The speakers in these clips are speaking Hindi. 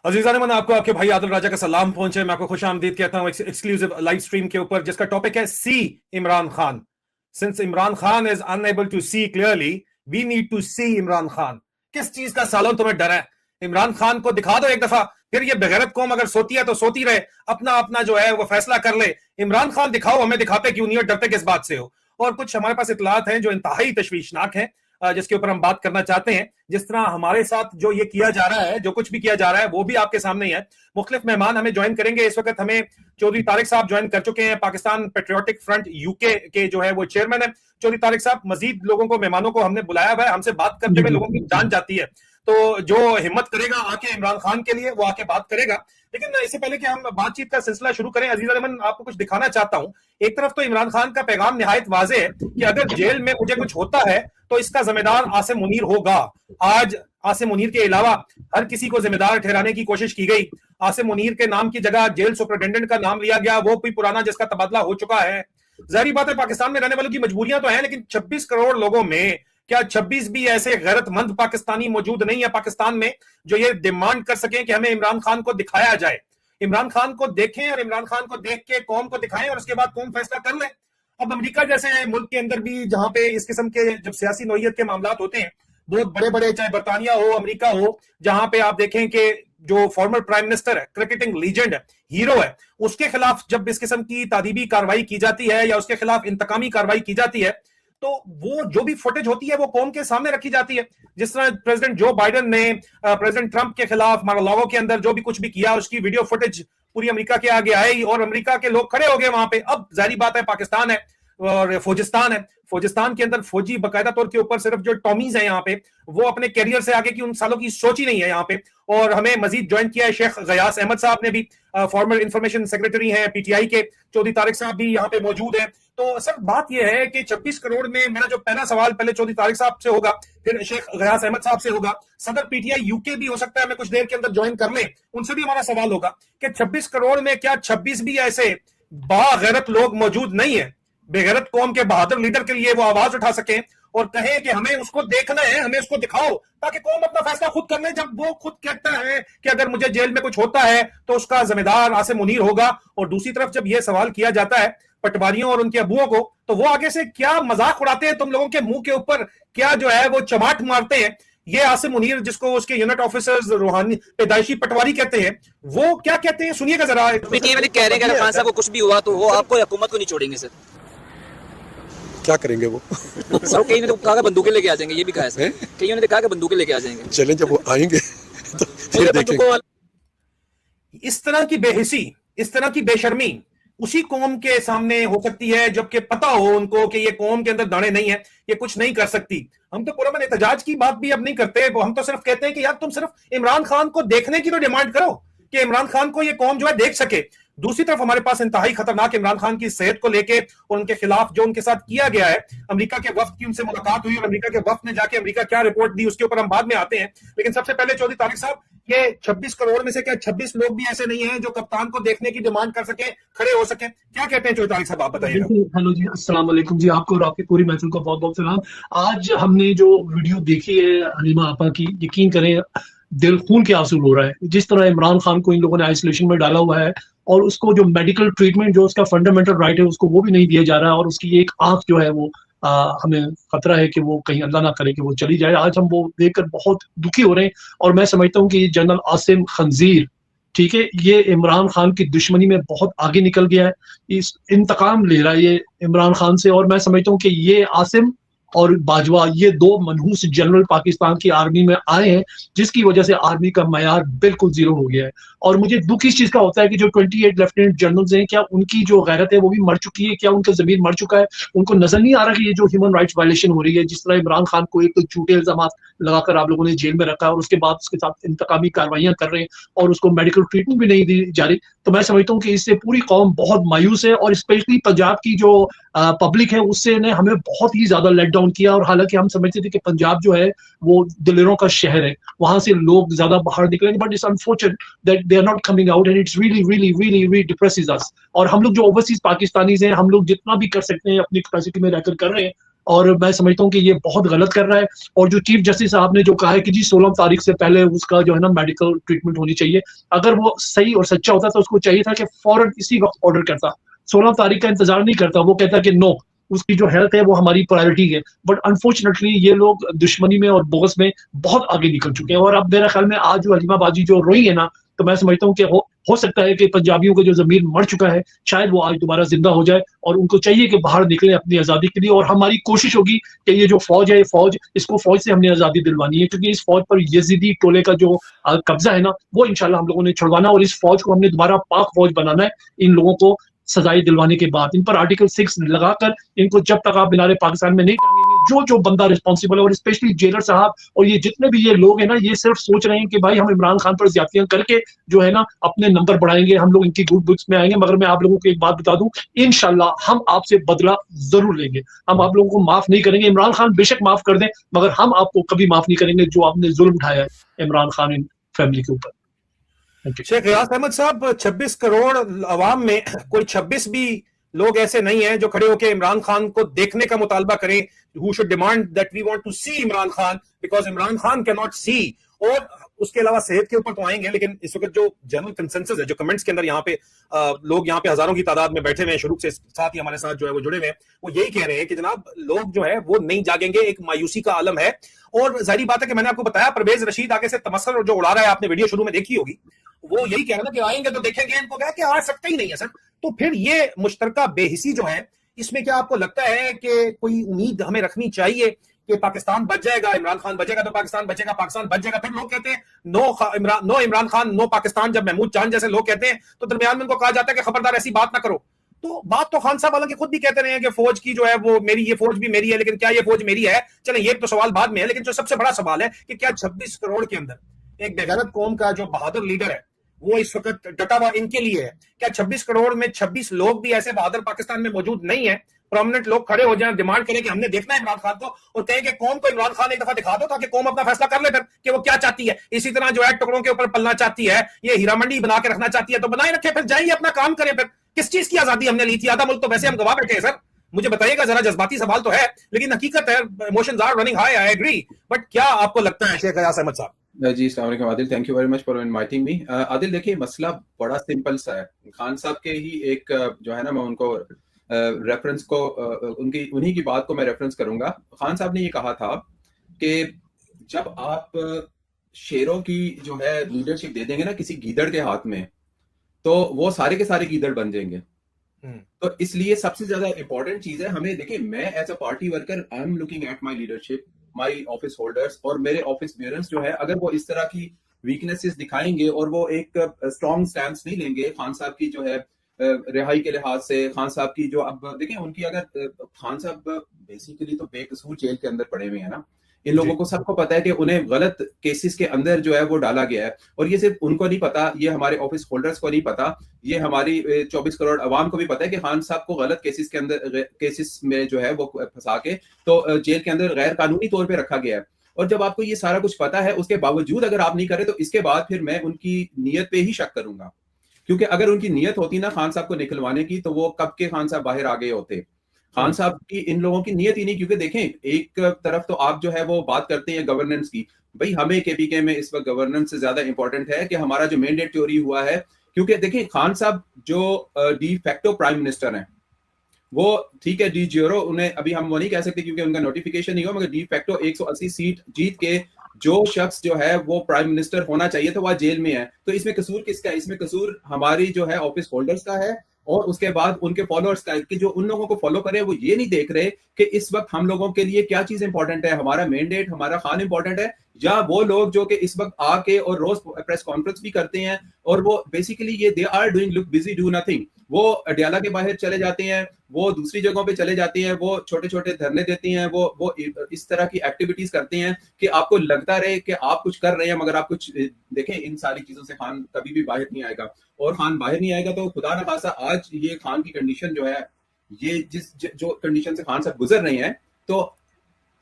अजीजा ने मन आपको आपके भाई आदिल राजा का सलाम पहुंचे। मैं आपको खुश आमदीद कहता हूं एक्सक्लूसिव लाइव स्ट्रीम के ऊपर, जिसका टॉपिक है see Imran Khan. Since Imran Khan is unable to see clearly, we need to see Imran Khan. किस चीज का सालों तुम्हें डर है? इमरान खान को दिखा दो एक दफा, फिर ये बेगैरत कौम अगर सोती है तो सोती रहे, अपना अपना जो है वो फैसला कर ले। इमरान खान दिखाओ, हमें दिखाते क्यों नहीं हो, डरते किस बात से हो? और कुछ हमारे पास इतलात हैं जो इंतहाई तशवीशनाक हैं, जिसके ऊपर हम बात करना चाहते हैं। जिस तरह हमारे साथ जो ये किया जा रहा है, जो कुछ भी किया जा रहा है, वो भी आपके सामने ही है। मुख्तलिफ मेहमान हमें ज्वाइन करेंगे। इस वक्त हमें चौधरी तारिक साहब ज्वाइन कर चुके हैं, पाकिस्तान पेट्रियोटिक फ्रंट यूके के जो है वो चेयरमैन है चौधरी तारिक साहब। मजीद लोगों को, मेहमानों को हमने बुलाया हुआ है। हमसे बात करते हुए लोगों की जान जाती है, तो जो हिम्मत करेगा आके इमरान खान के लिए, वो आके बात करेगा। लेकिन इससे पहले कि हम बातचीत का सिलसिला शुरू करें, अजीज अरमान आपको कुछ दिखाना चाहता हूं। एक तरफ तो इमरान खान का पैगाम निहायत वाज़ेह है कि अगर जेल में मुझे कुछ होता है तो इसका जिम्मेदार आसिम मुनीर होगा। आज आसिम मुनीर के अलावा हर किसी को जिम्मेदार ठहराने की कोशिश की गई। आसिम मुनीर के नाम की जगह जेल सुपरिटेंडेंट का नाम लिया गया, वो कोई पुराना जिसका तबादला हो चुका है। जाहिर बात है पाकिस्तान में रहने वालों की मजबूरियां तो हैं, लेकिन 26 करोड़ लोगों में क्या 26 भी ऐसे गैरतमंद पाकिस्तानी मौजूद नहीं है पाकिस्तान में जो ये डिमांड कर सकें कि हमें इमरान खान को दिखाया जाए? इमरान खान को देखें और इमरान खान को देख के कौम को दिखाएं और उसके बाद कौम फैसला कर ले। अब अमेरिका जैसे मुल्क के अंदर भी, जहां पे इस किस्म के जब सियासी नौयत के मामला होते हैं, बहुत बड़े बड़े, चाहे बरतानिया हो, अमेरिका हो, जहां पे आप देखें कि जो फॉर्मर प्राइम मिनिस्टर है, क्रिकेटिंग लीजेंड है, हीरो है, उसके खिलाफ जब इस किस्म की तादीबी कार्रवाई की जाती है या उसके खिलाफ इंतकामी कार्रवाई की जाती है, तो वो जो भी फुटेज होती है वो कौम के सामने रखी जाती है। जिस तरह प्रेसिडेंट जो बाइडेन ने प्रेसिडेंट ट्रंप के खिलाफ मारालागो के अंदर जो भी कुछ भी किया, उसकी वीडियो फुटेज पूरी अमेरिका के आगे आई और अमेरिका के लोग खड़े हो गए वहां पे। अब जाहिर बात है पाकिस्तान है और फौजिस्तान है, फौजिस्तान के अंदर फौजी बाकायदा तौर के ऊपर सिर्फ जो टॉमीज है यहाँ पे, वो अपने कैरियर से आगे की उन सालों की सोच ही नहीं है यहाँ पे। और हमें मजीद ज्वाइन किया है शेख गयास अहमद साहब ने भी, फॉर्मर इंफॉर्मेशन सेक्रेटरी हैं पीटीआई के। चौधरी तारिक साहब भी यहाँ पे मौजूद हैं। तो सर बात यह है कि 26 करोड़ में मेरा जो पहला सवाल पहले चौधरी तारिक साहब से होगा, फिर शेख गयास अहमद साहब से होगा। सदर पीटीआई यूके भी हो सकता है हमें कुछ देर के अंदर ज्वाइन कर ले, उनसे भी हमारा सवाल होगा कि 26 करोड़ में क्या 26 भी ऐसे बागैरत लोग मौजूद नहीं है, बेगैरत कौम के बहादुर लीडर के लिए वो आवाज उठा सकें और कहें कि हमें उसको देखना है, हमें उसको दिखाओ, ताकि कौम अपना फैसला खुद कर ले। जब वो खुद कहता है कि अगर मुझे जेल में कुछ होता है तो उसका जिम्मेदार आसिम मुनीर होगा, और दूसरी तरफ जब यह सवाल किया जाता है पटवारियों और उनके अबुओं को, तो वो आगे से क्या मजाक उड़ाते हैं तुम लोगों के मुंह के ऊपर, क्या जो है वो चमाट मारते हैं। ये आसिम मुनीर, जिसको उसके यूनिट ऑफिसर्स रूहानी पैदाइशी पटवारी कहते हैं, वो क्या कहते हैं सुनिएगा जरा। कह रहे हैं खान साहब को कुछ भी हुआ तो वो आपको हुकूमत को नहीं छोड़ेंगे सर। क्या करेंगे वो? सर कई ने तो कहा कि बंदूकें लेके आ जाएंगे, ये भी कहा है। कईयों ने कहा कि बंदूकें लेके आ जाएंगे। चलें, जब वो आएंगे तो फिर देखेंगे। इस तरह की बेहिसी, इस तरह की बेशर्मी उसी कौम के सामने हो सकती है जबकि पता हो उनको कि ये कौम के अंदर दाने नहीं है, ये कुछ नहीं कर सकती। हम तो पुरअमन एहतजाज की बात भी अब नहीं करते, हम तो सिर्फ कहते हैं कि यार तुम सिर्फ इमरान खान को देखने की तो डिमांड करो कि इमरान खान को ये कौम जो है देख सके। दूसरी तरफ हमारे पास इंतहाई खतरनाक इमरान खान की सेहत को लेके और उनके खिलाफ जो उनके साथ किया गया है, अमेरिका के वफ्द की उनसे मुलाकात हुई और अमेरिका के वफ्द ने जाके अमेरिका क्या रिपोर्ट दी उसके ऊपर हम बाद में आते हैं। लेकिन सबसे पहले चौधरी तारिक साहब, ये 26 करोड़ में से क्या 26 लोग भी ऐसे नहीं हैं जो कप्तान को देखने की डिमांड कर सके, खड़े हो सके? क्या कहते हैं चौधरी तारिक साहब, आप बताइएगा। हेलो जी, अस्सलाम वालेकुम जी, आपको और आपकी पूरी महफिल को बहुत बहुत सलाम। आज हमने जो वीडियो देखी है हलीमा आपा की, यकीन करें दिल खून के आंसू हो रहा है। जिस तरह इमरान खान को इन लोगों ने आइसोलेशन में डाला हुआ है और उसको जो मेडिकल ट्रीटमेंट जो उसका फंडामेंटल राइट है उसको वो भी नहीं दिया जा रहा है, और उसकी एक आंख जो है वो हमें खतरा है कि वो कहीं अल्लाह ना करे कि वो चली जाए। आज हम वो देखकर बहुत दुखी हो रहे हैं और मैं समझता हूँ कि जनरल आसिम खंजीर, ठीक है, ये इमरान खान की दुश्मनी में बहुत आगे निकल गया है, इस इंतकाम ले रहा है ये इमरान खान से। और मैं समझता हूँ कि ये आसिम और बाजवा, ये दो मनहूस जनरल पाकिस्तान की आर्मी में आए हैं जिसकी वजह से आर्मी का मयार बिल्कुल जीरो हो गया है। और मुझे दुख इस चीज का होता है कि जो 28 लेफ्टिनेंट जनरल्स हैं, क्या उनकी जो गैरत है वो भी मर चुकी है? क्या उनका जमीर मर चुका है? उनको नजर नहीं आ रहा कि ये जो ह्यूमन राइट्स वायलेशन हो रही है, जिस तरह इमरान खान को एक तो झूठे इल्जाम लगाकर आप लोगों ने जेल में रखा है और उसके बाद उसके साथ इंतकामी कार्रवाइयां कर रहे हैं और उसको मेडिकल ट्रीटमेंट भी नहीं दी जा रही, तो मैं समझता हूँ कि इससे पूरी कौम बहुत मायूस है। और स्पेशली पंजाब की जो पब्लिक है उससे ने हमें बहुत ही ज्यादा लेट डाउन किया। और हालांकि हम समझते थे कि पंजाब जो है वो दिलेरों का शहर है, वहां से लोग ज्यादा बाहर निकलेंगे, but it's unfortunate that they are not coming out and it's really really really really depresses us. और हम लोग जो ओवरसीज पाकिस्तानीज हैं, हम लोग जितना भी कर सकते हैं अपनी कैपेसिटी में रहकर कर रहे हैं। और मैं समझता हूँ कि ये बहुत गलत कर रहा है। और जो चीफ जस्टिस साहब ने जो कहा है कि जी 16 तारीख से पहले उसका जो है ना मेडिकल ट्रीटमेंट होनी चाहिए, अगर वो सही और सच्चा होता तो उसको चाहिए था कि फौरन इसी वक्त ऑर्डर करता, 16 तारीख का इंतजार नहीं करता। वो कहता कि नो, उसकी जो हेल्थ है वो हमारी प्रायोरिटी है। बट अनफॉर्चुनेटली ये लोग दुश्मनी में और बोगस में बहुत आगे निकल चुके हैं। और अब मेरे ख्याल में आज जो हलीमाबाजी जो रोई है ना, तो मैं समझता हूँ कि हो सकता है कि पंजाबियों का जो जमीर मर चुका है शायद वो आज दोबारा जिंदा हो जाए, और उनको चाहिए कि बाहर निकले अपनी आजादी के लिए। और हमारी कोशिश होगी कि ये जो फौज है, ये फौज, इसको फौज से हमने आजादी दिलवानी है, क्योंकि इस फौज पर यजीदी टोले का जो कब्जा है ना, वो इंशाल्लाह हम लोगों ने छुड़वाना, और इस फौज को हमने दोबारा पाक फौज बनाना है। इन लोगों को सजाई दिलवाने के बाद इन पर आर्टिकल 6 लगाकर इनको जब तक आप मीनारे पाकिस्तान में नहीं टांगेंगे, जो बंदा रिस्पॉन्सिबल है, और स्पेशली जेलर साहब और ये जितने भी ये लोग हैं ना, ये सिर्फ सोच रहे हैं कि भाई हम इमरान खान पर ज्यादतियां करके जो है ना अपने नंबर बढ़ाएंगे, हम लोग इनकी गुड बुक्स में आएंगे। मगर मैं आप लोगों को एक बात बता दूं, इंशाल्लाह हम आपसे बदला जरूर लेंगे। हम आप लोगों को माफ नहीं करेंगे। इमरान खान बेशक माफ कर दें, मगर हम आपको कभी माफ नहीं करेंगे जो आपने जुल्म उठाया है इमरान खान इन फैमिली के ऊपर। शेख रियाज अहमद साहब, 26 करोड़ अवाम में कोई 26 भी लोग ऐसे नहीं हैं जो खड़े होकर इमरान खान को देखने का मुतालबा करें, who should demand that we want to see Imran Khan because Imran Khan cannot see। और उसके अलावा सेहत के ऊपर तो आएंगे, लेकिन इस वक्त जो जनरल कंसेंसस है, जो कमेंट्स के अंदर यहाँ पे लोग यहाँ पे हजारों की तादाद में बैठे हुए हैं, शुरू से साथ ही हमारे साथ जो है वो जुड़े हुए हैं, वो यही कह रहे हैं कि जनाब लोग जो है वो नहीं जागेंगे, एक मायूसी का आलम है। और जाहिर बात है कि मैंने आपको बताया, परवेज रशीद आगे से तमस्सुल जो उड़ा रहा है, आपने वीडियो शुरू में देखी होगी, वो यही कह रहा था कि आएंगे तो देखेंगे, इनको कहा कि आ सकते ही नहीं है सर। तो फिर ये मुश्तरका बेहिसी जो है, इसमें क्या आपको लगता है कि कोई उम्मीद हमें रखनी चाहिए कि पाकिस्तान बच जाएगा, इमरान खान बचेगा तो पाकिस्तान बचेगा, पाकिस्तान बच जाएगा? फिर लोग कहते हैं नो इमरान खान नो पाकिस्तान। जब महमूद चांद जैसे लोग कहते हैं तो दरमियान में उनको कहा जाता है कि खबरदार ऐसी बात ना करो। तो बात तो खान साहब हालांकि खुद भी कहते रहे हैं कि फौज की जो है वो मेरी, ये फौज भी मेरी है, लेकिन क्या ये फौज मेरी है? चले ये तो सवाल बाद में है, लेकिन जो सबसे बड़ा सवाल है कि क्या 26 करोड़ के अंदर एक बेगैरत कौम का जो बहादुर लीडर है वो इस वक्त डटा हुआ इनके लिए है? क्या 26 करोड़ में 26 लोग भी ऐसे बहादुर पाकिस्तान में मौजूद नहीं है? प्रोमिनेंट लोग खड़े हो जाएं, डिमांड करें कि हमने देखना है इमरान खान को, और कहें कि कौम को इमरान खान एक दफा दिखा दो ताकि कौम अपना फैसला कर ले फिर कि वो क्या चाहती है। इसी तरह जो है टुकड़ों के ऊपर पलना चाहती है, ये हीरा मंडी बना के रखना चाहती है, तो बनाए रखे, फिर जाइए अपना काम करें। फिर किस चीज की आजादी हमने ली थी? आधा मुल्क तो वैसे हम गवा बैठे हैं सर। मुझे बताइएगा जरा, जज्बाती सवाल तो है लेकिन हकीकत है, emotions are running high, I agree. But क्या आपको लगता है शेख रियाज अहमद साहब? जी अस्सलाम वालेकुम Adil, thank you very much for inviting me. Adil देखिए, मसला बड़ा सिंपल सा है। खान साहब के ही एक जो है ना, मैं उनको रेफरेंस को उन्हीं की बात को मैं रेफरेंस करूंगा। खान साहब ने ये कहा था कि जब आप शेरों की जो है लीडरशिप दे देंगे ना किसी गीदड़ के हाथ में, तो वो सारे के सारे गीदड़ बन जाएंगे। तो इसलिए सबसे ज्यादा इंपॉर्टेंट चीज है हमें, देखिए मैं as a party worker I am looking at my leadership, my office holders और मेरे ऑफिस बेयरर्स जो है, अगर वो इस तरह की वीकनेसेस दिखाएंगे और वो एक स्ट्रॉन्ग स्टैंड नहीं लेंगे खान साहब की जो है रिहाई के लिहाज से, खान साहब की जो, अब देखें उनकी, अगर खान साहब बेसिकली तो बेकसूर जेल के अंदर पड़े हुए हैं ना, इन लोगों को सबको पता है कि उन्हें गलत केसेस के अंदर जो है वो डाला गया है। और ये सिर्फ उनको नहीं पता, ये हमारे ऑफिस होल्डर्स को नहीं पता, ये हमारी 24 करोड़ अवाम को भी पता है कि खान साहब को गलत केसेस के अंदर, केसेस में जो है वो फंसा के तो जेल के अंदर गैर कानूनी तौर पे रखा गया है। और जब आपको ये सारा कुछ पता है, उसके बावजूद अगर आप नहीं करें, तो इसके बाद फिर मैं उनकी नीयत पे ही शक करूंगा। क्योंकि अगर उनकी नीयत होती ना खान साहब को निकलवाने की, तो वो कब के खान साहब बाहर आ गए होते। खान साहब की इन लोगों की नीयत ही नहीं, क्योंकि देखें एक तरफ तो आप जो है वो बात करते हैं गवर्नेंस की, भाई हमें केपीके में इस वक्त गवर्नेंस से ज्यादा इंपॉर्टेंट है कि हमारा जो मैंडेट चोरी हुआ है। क्योंकि देखिए खान साहब जो डी फैक्टो प्राइम मिनिस्टर हैं, वो ठीक है डी ज्यूरो, उन्हें अभी हम वो नहीं कह सकते क्योंकि उनका नोटिफिकेशन नहीं हुआ, मगर डी फैक्टो 180 सीट जीत के जो शख्स जो है वो प्राइम मिनिस्टर होना चाहिए था, वह जेल में है। तो इसमें कसूर किसका है? इसमें कसूर हमारी जो है ऑफिस होल्डर्स का है, और उसके बाद उनके फॉलोअर्स का, कि जो उन लोगों को फॉलो करे वो ये नहीं देख रहे कि इस वक्त हम लोगों के लिए क्या चीज इंपॉर्टेंट है, हमारा मैंडेट, हमारा खान इंपॉर्टेंट है, या वो लोग जो कि इस वक्त आके और रोज प्रेस कॉन्फ्रेंस भी करते हैं और वो बेसिकली ये they are doing look busy do nothing. वो अडयाला के बाहर चले जाते हैं, वो दूसरी जगहों पे चले जाते हैं, वो छोटे छोटे धरने देते हैं, वो इस तरह की एक्टिविटीज करते हैं कि आपको लगता रहे कि आप कुछ कर रहे हैं, मगर आप कुछ देखें। इन सारी चीजों से खान कभी भी बाहर नहीं आएगा, और खान बाहर नहीं आएगा तो खुदा न खासा आज ये खान की कंडीशन जो है, ये जो कंडीशन से खान साहब गुजर रहे हैं, तो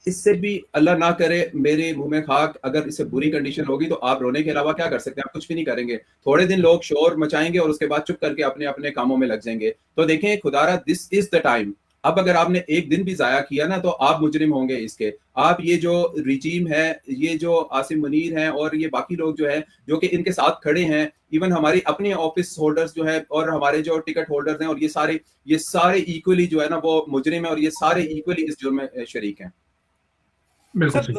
इससे भी अल्लाह ना करे मेरे मुंह में खाक, अगर इससे बुरी कंडीशन होगी तो आप रोने के अलावा क्या कर सकते हैं? आप कुछ भी नहीं करेंगे। थोड़े दिन लोग शोर मचाएंगे और उसके बाद चुप करके अपने अपने कामों में लग जाएंगे। तो देखें खुदारा, दिस इज द टाइम। अब अगर आपने एक दिन भी जाया किया ना तो आप मुजरिम होंगे इसके। आप ये जो रिजीम है, ये जो आसिम मुनीर हैं और ये बाकी लोग जो है जो कि इनके साथ खड़े हैं, इवन हमारी अपने ऑफिस होल्डर्स जो है और हमारे जो टिकट होल्डर्स हैं, और ये सारे इक्वली जो है ना वो मुजरिम है और ये सारे इक्वली इस जुर्म में शरीक हैं। सर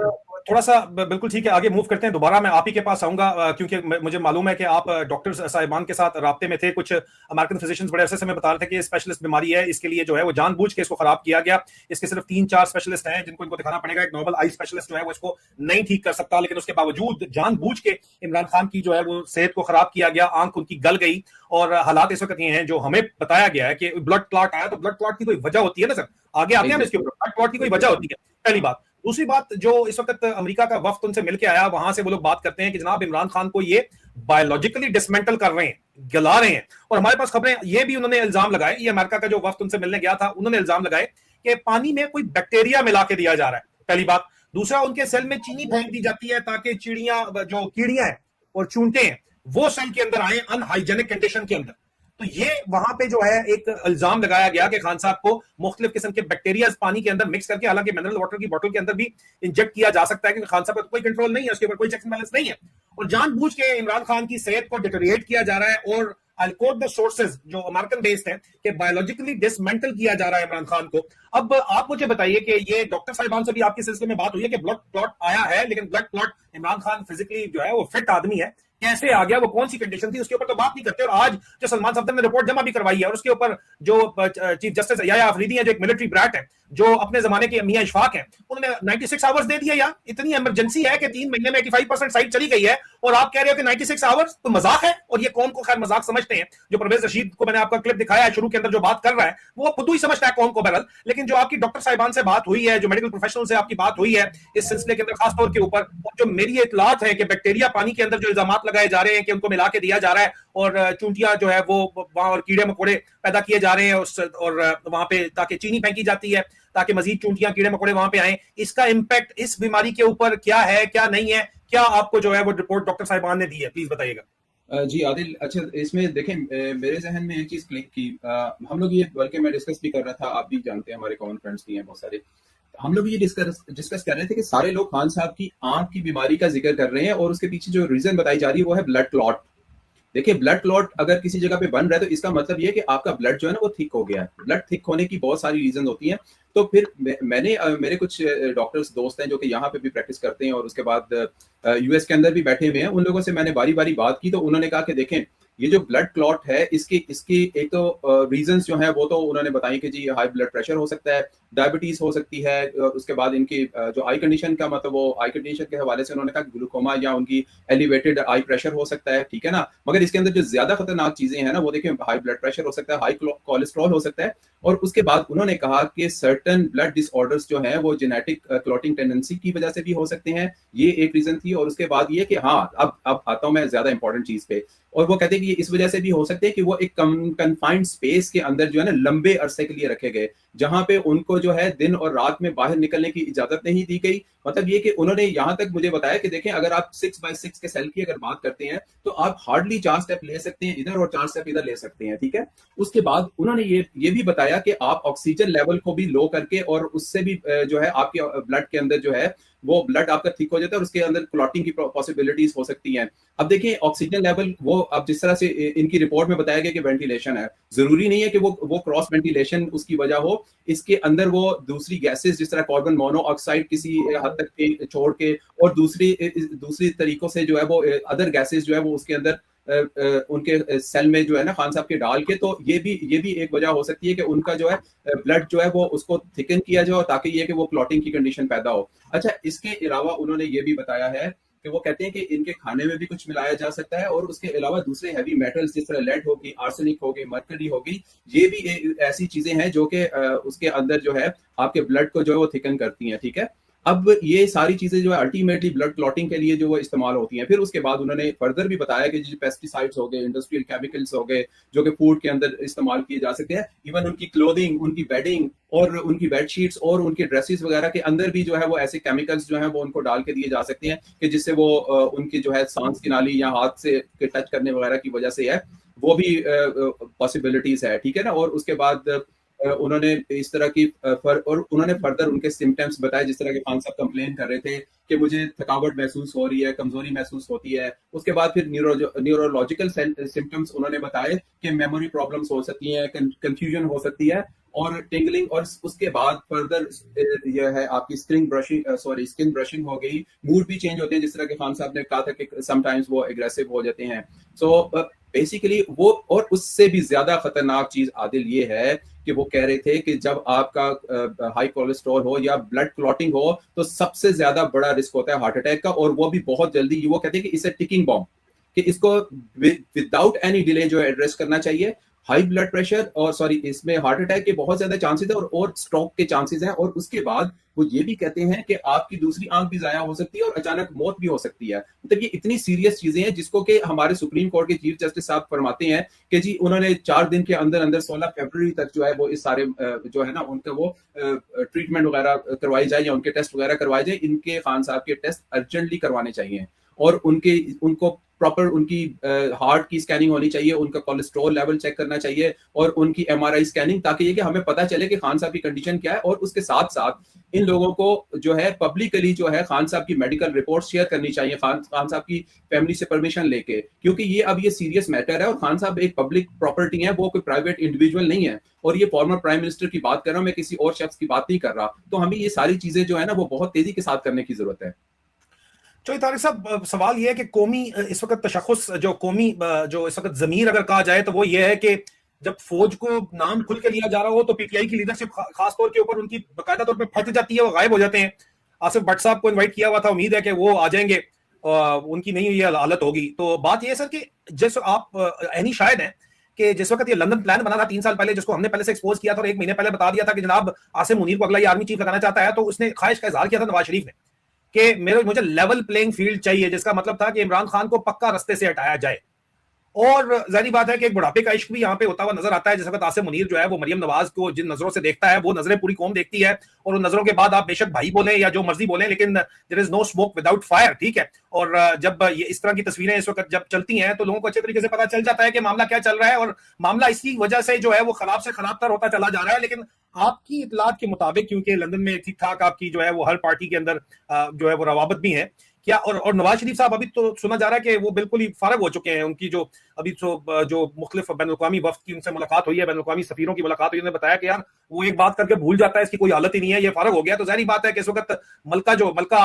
थोड़ा सा बिल्कुल ठीक है, आगे मूव करते हैं। दोबारा मैं आप ही के पास आऊंगा क्योंकि मुझे मालूम है कि आप डॉक्टर्स साहिबान के साथ राब्ते में थे। कुछ अमेरिकन फिजिशियंस बड़े अरसे से हमें बता रहे थे कि ये स्पेशलिस्ट बीमारी है, इसके लिए जो है वो जानबूझ के इसको खराब किया गया। इसके सिर्फ 3-4 स्पेशलिस्ट हैं जिनको इनको दिखाना पड़ेगा। एक नॉर्मल आई स्पेशलिस्ट जो है वो इसको नहीं ठीक कर सकता, लेकिन उसके बावजूद जानबूझ के इमरान खान की जो है वो सेहत को खराब किया गया। आंख उनकी गल गई और हालात इस वक्त ये हैं जो हमें बताया गया है कि ब्लड क्लॉट आया, तो ब्लड क्लॉट की कोई वजह होती है ना सर, आगे आते हैं इसके ऊपर। ब्लड क्लॉट की कोई वजह होती है, पहली बात। दूसरी बात, जो इस वक्त अमेरिका का वफ्द उनसे मिलके आया, वहां से वो लोग बात करते हैं कि जनाब इमरान खान को ये बायोलॉजिकली डिसमेंटल कर रहे हैं, गला रहे हैं। और हमारे पास खबरें ये भी उन्होंने इल्जाम लगाए, ये अमेरिका का जो वफ्द उनसे मिलने गया था उन्होंने इल्जाम लगाए कि पानी में कोई बैक्टीरिया मिला के दिया जा रहा है, पहली बात। दूसरा, उनके सेल में चीनी फेंक दी जाती है ताकि चिड़ियां, जो कीड़ियां हैं और चूंटे हैं, वो सेल के अंदर आए अनहाइजेनिक कंडीशन के अंदर। तो ये वहां पे जो है एक इल्जाम लगाया गया कि खान साहब को मुख्तलिफ किस्म के बैक्टीरिया पानी के अंदर मिक्स करके, हालांकि मिनरल वाटर की बोतल के अंदर भी इंजेक्ट किया जा सकता है, क्योंकि खान साहब का तो कोई कंट्रोल नहीं है, उसके ऊपर कोई चेक एंड बैलेंस नहीं है। और जानबूझ के इमरान खान की सेहत को डिटेरिएट किया जा रहा है। और आई कोट द सोर्सेज जो अमेरिकन बेस्ड हैं कि बायोलॉजिकली डिसमेंटल किया जा रहा है इमरान खान को। अब आप मुझे बताइए कि ये डॉक्टर साहिबान से भी आपके सिलसिले में बात हुई है कि ब्लड क्लॉट आया है, लेकिन blood clot Imran Khan physically जो है वो फिट आदमी है, कैसे आ गया, वो कौन सी कंडीशन थी, उसके ऊपर तो बात नहीं करते। और आज जो सलमान सफदर ने रिपोर्ट जमा भी करवाई है और उसके ऊपर जो चीफ जस्टिस याया अफरीदी है, जो एक मिलिट्री ब्रैट है, जो अपने जमाने के मियां इशफाक हैं, उन्होंने 96 आवर्स दे दिया। यार इतनी इमरजेंसी है कि 3 महीने में 85% साइट चली गई है और आप कह रहे हो कि 96 आवर्स, तो मजाक है। और ये कौम को खैर मजाक समझते हैं। जो परवेज रशीद को मैंने आपका क्लिप दिखाया है शुरू के अंदर, जो बात कर रहा है वो खुद ही समझता है कौम को बहरहाल। लेकिन जो आपकी डॉक्टर साहिबान से बात हुई है, जो मेडिकल प्रोफेशनल से आपकी बात हुई है इस सिलसिले के अंदर खासतौर के ऊपर, और जो मेरी इतलात है कि बैक्टीरिया पानी के अंदर जो इल्जाम लगाए जा रहे हैं कि उनको मिला के दिया जा रहा है और चूंटियां जो है वो वहां और कीड़े मकोड़े पैदा किए जा रहे हैं और वहां पे ताकि चीनी फेंकी जाती है ताकि मजीद चूंटियां कीड़े मकोड़े वहां पे आए। इसका इंपैक्ट इस बीमारी के ऊपर क्या है, क्या नहीं है, क्या आपको जो है वो रिपोर्ट डॉक्टर साहिबान ने दी है, प्लीज बताइएगा। जी आदिल, अच्छा इसमें देखें मेरे जहन में एक चीज क्लिक की, हम लोग ये बल्कि मैं डिस्कस भी कर रहा था, आप भी जानते हैं हमारे कॉमन फ्रेंड्स भी हैं बहुत सारे, हम लोग ये डिस्कस कर रहे थे कि सारे लोग खान साहब की आंख की बीमारी का जिक्र कर रहे हैं और उसके पीछे जो रीजन बताई जा रही है वो है ब्लड क्लॉट। देखिए ब्लड क्लॉट अगर किसी जगह पे बन रहा है तो इसका मतलब ये है कि आपका ब्लड जो है ना वो थिक हो गया है। ब्लड थिक होने की बहुत सारी रीजन होती हैं। तो फिर मेरे कुछ डॉक्टर्स दोस्त हैं जो कि यहाँ पे भी प्रैक्टिस करते हैं और उसके बाद यूएस के अंदर भी बैठे हुए हैं, उन लोगों से मैंने बारी बारी बात की तो उन्होंने कहा कि देखें ये जो ब्लड क्लॉट है इसकी एक तो रीजंस जो है वो तो उन्होंने बताई कि जी हाई ब्लड प्रेशर हो सकता है, डायबिटीज हो सकती है, उसके बाद इनकी जो आई कंडीशन का मतलब वो आई कंडीशन के हवाले से उन्होंने कहा ग्लूकोमा या उनकी एलिवेटेड आई प्रेशर हो सकता है, ठीक है ना। मगर इसके अंदर जो ज्यादा खतरनाक चीजें हैं ना वो देखिए हाई ब्लड प्रेशर हो सकता है, हाई कोलेस्ट्रॉल हो सकता है, और उसके बाद उन्होंने कहा कि सर्टन ब्लड डिसऑर्डर्स जो है वो जेनेटिक क्लॉटिंग टेंडेंसी की वजह से भी हो सकते हैं, ये एक रीजन थी। और उसके बाद ये कि हाँ अब आता हूं मैं ज्यादा इंपॉर्टेंट चीज पे, और वो कहते हैं कि इस वजह से भी हो सकते हैं कि वो एक कन्फाइंड स्पेस के अंदर जो है ना लंबे अरसे के लिए रखे गए, जहां पे उनको जो है दिन और रात में बाहर निकलने की इजाजत नहीं दी गई। मतलब ये कि उन्होंने यहां तक मुझे बताया कि देखें अगर आप 6x6 के सेल की अगर बात करते हैं तो आप हार्डली 4 स्टेप ले सकते हैं इधर और 4 स्टेप इधर ले सकते हैं, ठीक है। उसके बाद उन्होंने ये भी बताया कि आप ऑक्सीजन लेवल को भी लो करके और उससे भी जो है आपके ब्लड के अंदर जो है वो ब्लड आपका थिक हो जाता है और उसके अंदर क्लॉटिंग की पॉसिबिलिटीज हो सकती हैं। अब देखिए ऑक्सीजन लेवल वो अब जिस तरह से इनकी रिपोर्ट में बताया गया कि वेंटिलेशन है, जरूरी नहीं है कि वो क्रॉस वेंटिलेशन उसकी वजह हो, इसके अंदर वो दूसरी गैसेस जिस तरह कार्बन मोनोऑक्साइड किसी हद तक के छोड़ के और दूसरी तरीकों से जो है वो अदर गैसेस जो है वो उसके अंदर उनके सेल में जो है ना खान साहब के डाल के, तो ये भी एक वजह हो सकती है कि उनका जो है ब्लड जो है वो उसको थिकन किया जाए ताकि ये कि वो क्लॉटिंग की कंडीशन पैदा हो। अच्छा इसके अलावा उन्होंने ये भी बताया है कि वो कहते हैं कि इनके खाने में भी कुछ मिलाया जा सकता है और उसके अलावा दूसरे हैवी मेटल्स जिस तरह लेड होगी, आर्सेनिक होगी, मरकरी होगी, ये भी ऐसी चीजें हैं जो कि उसके अंदर जो है आपके ब्लड को जो है वो थिकन करती हैं, ठीक है। अब ये सारी चीजें जो है अल्टीमेटली ब्लड क्लॉटिंग के लिए जो वो इस्तेमाल होती हैं। फिर उसके बाद उन्होंने फर्दर भी बताया कि जो पेस्टिसाइड्स हो गए, इंडस्ट्रियल केमिकल्स हो गए जो कि फूड के अंदर इस्तेमाल किए जा सकते हैं, इवन उनकी क्लोथिंग, उनकी बेडिंग और उनकी बेडशीट्स और उनके ड्रेसेस वगैरह के अंदर भी जो है वो ऐसे केमिकल्स जो है वो उनको डाल के दिए जा सकते हैं कि जिससे वो उनकी जो है सांस की नाली या हाथ से टच करने वगैरह की वजह से है वो भी पॉसिबिलिटीज है, ठीक है ना। और उसके बाद उन्होंने इस तरह की और उन्होंने फर्दर उनके सिम्टम्स बताए, जिस तरह के खान साहब कंप्लेन कर रहे थे कि मुझे थकावट महसूस हो रही है, कमजोरी महसूस होती है। उसके बाद फिर न्यूरोलॉजिकल सिम्टम्स उन्होंने बताए कि मेमोरी प्रॉब्लम्स हो सकती हैं, कंफ्यूजन हो सकती है और टिंगलिंग, और उसके बाद फर्दर यह है आपकी स्किन ब्रशिंग हो गई, मूड भी चेंज होते हैं, जिस तरह के खान साहब ने कहा था कि समटाइम्स वो एग्रेसिव हो जाते हैं। सो बेसिकली वो, और उससे भी ज्यादा खतरनाक चीज आदिल ये है कि वो कह रहे थे कि जब आपका हाई कोलेस्ट्रॉल हो या ब्लड क्लॉटिंग हो तो सबसे ज्यादा बड़ा रिस्क होता है हार्ट अटैक का, और वो भी बहुत जल्दी। वो कहते हैं कि इसे टिकिंग बॉम्ब, कि इसको विदाउट एनी डिले जो है एड्रेस करना चाहिए। हाई ब्लड प्रेशर और इसमें हार्ट अटैक के बहुत ज्यादा चांसेस है और स्ट्रोक के चांसेस हैं, और उसके बाद वो ये भी कहते हैं कि आपकी दूसरी आंख भी जाया हो सकती है और अचानक मौत भी हो सकती है। मतलब ये इतनी सीरियस चीजें हैं जिसको कि हमारे सुप्रीम कोर्ट के चीफ जस्टिस साहब फरमाते हैं कि जी उन्होंने 4 दिन के अंदर अंदर 16 फरवरी तक जो है वो इस सारे जो है ना उनका वो ट्रीटमेंट वगैरह करवाई जाए या उनके टेस्ट वगैरह करवाए जाए। इनके खान साहब के टेस्ट अर्जेंटली करवाने चाहिए और उनको प्रॉपर उनकी हार्ट की स्कैनिंग होनी चाहिए, उनका कोलेस्ट्रॉल लेवल चेक करना चाहिए और उनकी एमआरआई स्कैनिंग, ताकि ये कि हमें पता चले कि खान साहब की कंडीशन क्या है। और उसके साथ साथ इन लोगों को जो है पब्लिकली जो है खान साहब की मेडिकल रिपोर्ट शेयर करनी चाहिए, खान साहब की फैमिली से परमिशन लेके, क्योंकि ये अब ये सीरियस मैटर है और खान साहब एक पब्लिक प्रॉपर्टी है, वो कोई प्राइवेट इंडिविजुअल नहीं है। और ये फॉर्मर प्राइम मिनिस्टर की बात कर रहा हूं मैं, किसी और शख्स की बात नहीं कर रहा। तो हमें ये सारी चीजें जो है ना वो बहुत तेजी के साथ करने की जरूरत है। चौधरी तारिक साहब, सवाल ये है कि कौमी इस वक्त तशख़्ख़ुस जो कौमी जो इस वक्त ज़मीर अगर कहा जाए तो वो ये है कि जब फौज को नाम खुल के लिया जा रहा हो तो पीटीआई की लीडरशिप खास तौर के ऊपर उनकी बाकायदा तौर पे फट जाती है, वो गायब हो जाते हैं। आसिफ भट्ट साहब को इनवाइट किया हुआ था, उम्मीद है कि वो आ जाएंगे, उनकी नहीं ये हालत होगी। तो बात ये है सर कि जैसे आप एनी शायद है कि जिस वक्त ये लंदन प्लान बना था 3 साल पहले, जिसको हमने पहले से एक्सपोज किया था और 1 महीने पहले बता दिया था कि जनाब आसिम मुनीर को अगला ये आर्मी चीफ लगाना चाहता है, तो उसने ख्वाहिश का इजहार किया था नवाज शरीफ ने कि मुझे लेवल प्लेइंग फील्ड चाहिए, जिसका मतलब था कि इमरान खान को पक्का रास्ते से हटाया जाए। और जाहिर बात है कि एक बुढ़ापे का इश्क भी यहाँ पे होता हुआ नजर आता है। जिस वक्त आसिम मुनीर जो है वो मरियम नवाज को जिन नजरों से देखता है वो नजरें पूरी कौम देखती है, और उन नजरों के बाद आप बेशक भाई बोले या जो मर्जी बोले, लेकिन there is no smoke without fire, ठीक है। और जब ये इस तरह की तस्वीरें इस वक्त जब चलती हैं तो लोगों को अच्छे तरीके से पता चल जाता है कि मामला क्या चल रहा है, और मामला इसी वजह से जो है वो खराब से खराबतर होता चला जा रहा है। लेकिन आपकी इतलात के मुताबिक, क्योंकि लंदन में ठीक ठाक आपकी जो है वो हर पार्टी के अंदर जो है वो रवाबत भी है क्या, और नवाज शरीफ साहब अभी तो सुना जा रहा है कि वो बिल्कुल ही फारग हो चुके हैं। उनकी जो अभी जो मुख्तलिफ बैनुल-अक़वामी वफ्द की उनसे मुलाकात हुई है, बैनुल-अक़वामी सफीरों की मुलाकात हुई, उन्होंने बताया कि यार वो एक बात करके भूल जाता है, इसकी कोई हालत ही नहीं है, ये फारग हो गया। तो जाहिर बात है कि इस वक्त मलका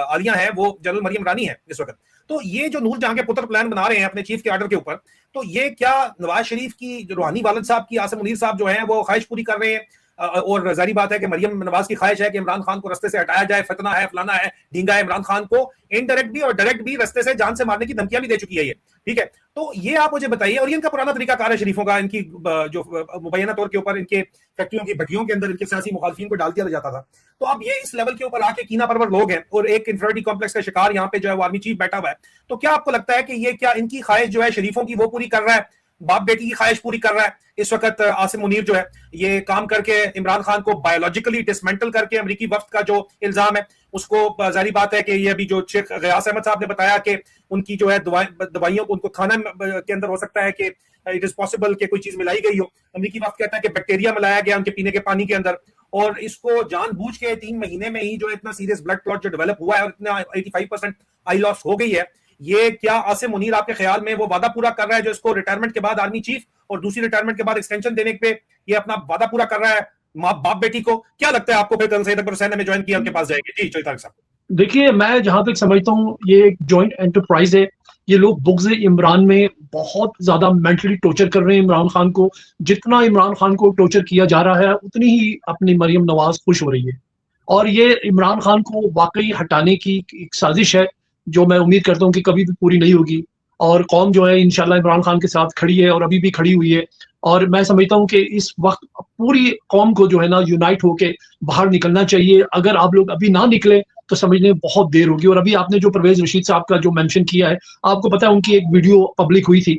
आलिया है वो जनरल मरियम रानी है इस वक्त। तो ये जो नूर जहां के पुत्र प्लान बना रहे हैं अपने चीफ के आर्डर के ऊपर, तो ये क्या नवाज शरीफ की जो रूहानी वालिद साहब की आसिम मुनीर साहब जो है वो ख्वाहिश पूरी कर रहे हैं? और जाहिर बात है कि मरियम नवाज की ख्वाहिश है कि इमरान खान को रास्ते से हटाया जाए, फतना है, फलाना है, ढींगा है। इमरान खान को इनडायरेक्ट भी और डायरेक्ट भी रास्ते से जान से मारने की धमकियां भी दे चुकी है ये, ठीक है। तो ये आप मुझे बताइए, और ये इनका पुराना तरीका कार है शरीफों का, इनकी जो मुबैना तौर के ऊपर इनके फैक्ट्रियों की भट्टियों के अंदर इनके सियासी मुखालफिन को डाल दिया जाता था। तो अब ये इस लेवल के ऊपर आके कीना परवर लोग हैं और एक इंफिनिटी कॉम्प्लेक्स का शिकार यहाँ पे जो है वो आर्मी चीफ बैठा हुआ है। तो क्या आपको लगता है कि ये क्या इनकी ख्वाहिश जो है शरीफों की वो पूरी कर रहा है, बाप बेटी की ख्वाहिश पूरी कर रहा है? इस वक्त आसिम मुनीर जो है ये काम करके इमरान खान को बायोलॉजिकली डिसमेंटल करके अमेरिकी वफ्द का जो इल्जाम है उसको, जाहिर बात है कि ये अभी जो शेख गयास अहमद साहब ने बताया कि उनकी जो है दवाइयों को उनको खाना के अंदर हो सकता है कि इट इज पॉसिबल कि कोई चीज मिलाई गई हो। अमेरिकी वफ्द कहता है कि बैक्टीरिया मिलाया गया उनके पीने के पानी के अंदर, और इसको जानबूझ के 3 महीने में ही जो इतना सीरियस ब्लड क्लॉट जो डेवलप हुआ है और इतना 85% आई लॉस हो गई है, ये क्या आसिम मुनीर आपके ख्याल में वो वादा पूरा कर रहा है जो इसको रिटायरमेंट के बाद आर्मी चीफ और दूसरी रिटायरमेंट के बाद एक्सटेंशन देने पे ये अपना वादा पूरा कर रहा है बाप बेटी को? क्या लगता है आपको फिर सैयद अकबर हुसैन ने ज्वाइन किया उनके पास जाएगी? जी चौधरी तारिक साहब। देखिए, मैं जहां तक समझता हूँ ये एक जॉइंट एंटरप्राइज है। ये लोग बुग़्ज़ इमरान में बहुत ज्यादा मेंटली टॉर्चर कर रहे हैं इमरान खान को। जितना इमरान खान को टॉर्चर किया जा रहा है उतनी ही अपनी मरियम नवाज खुश हो रही है, और ये इमरान खान को वाकई हटाने की एक साजिश है जो मैं उम्मीद करता हूँ कि कभी भी पूरी नहीं होगी। और कौम जो है इंशाल्लाह इमरान खान के साथ खड़ी है और अभी भी खड़ी हुई है। और मैं समझता हूँ कि इस वक्त पूरी कौम को जो है ना यूनाइट होके बाहर निकलना चाहिए। अगर आप लोग अभी ना निकले तो समझने बहुत देर होगी। और अभी आपने जो परवेज रशीद साहब का जो मेंशन किया है, आपको पता है उनकी एक वीडियो पब्लिक हुई थी,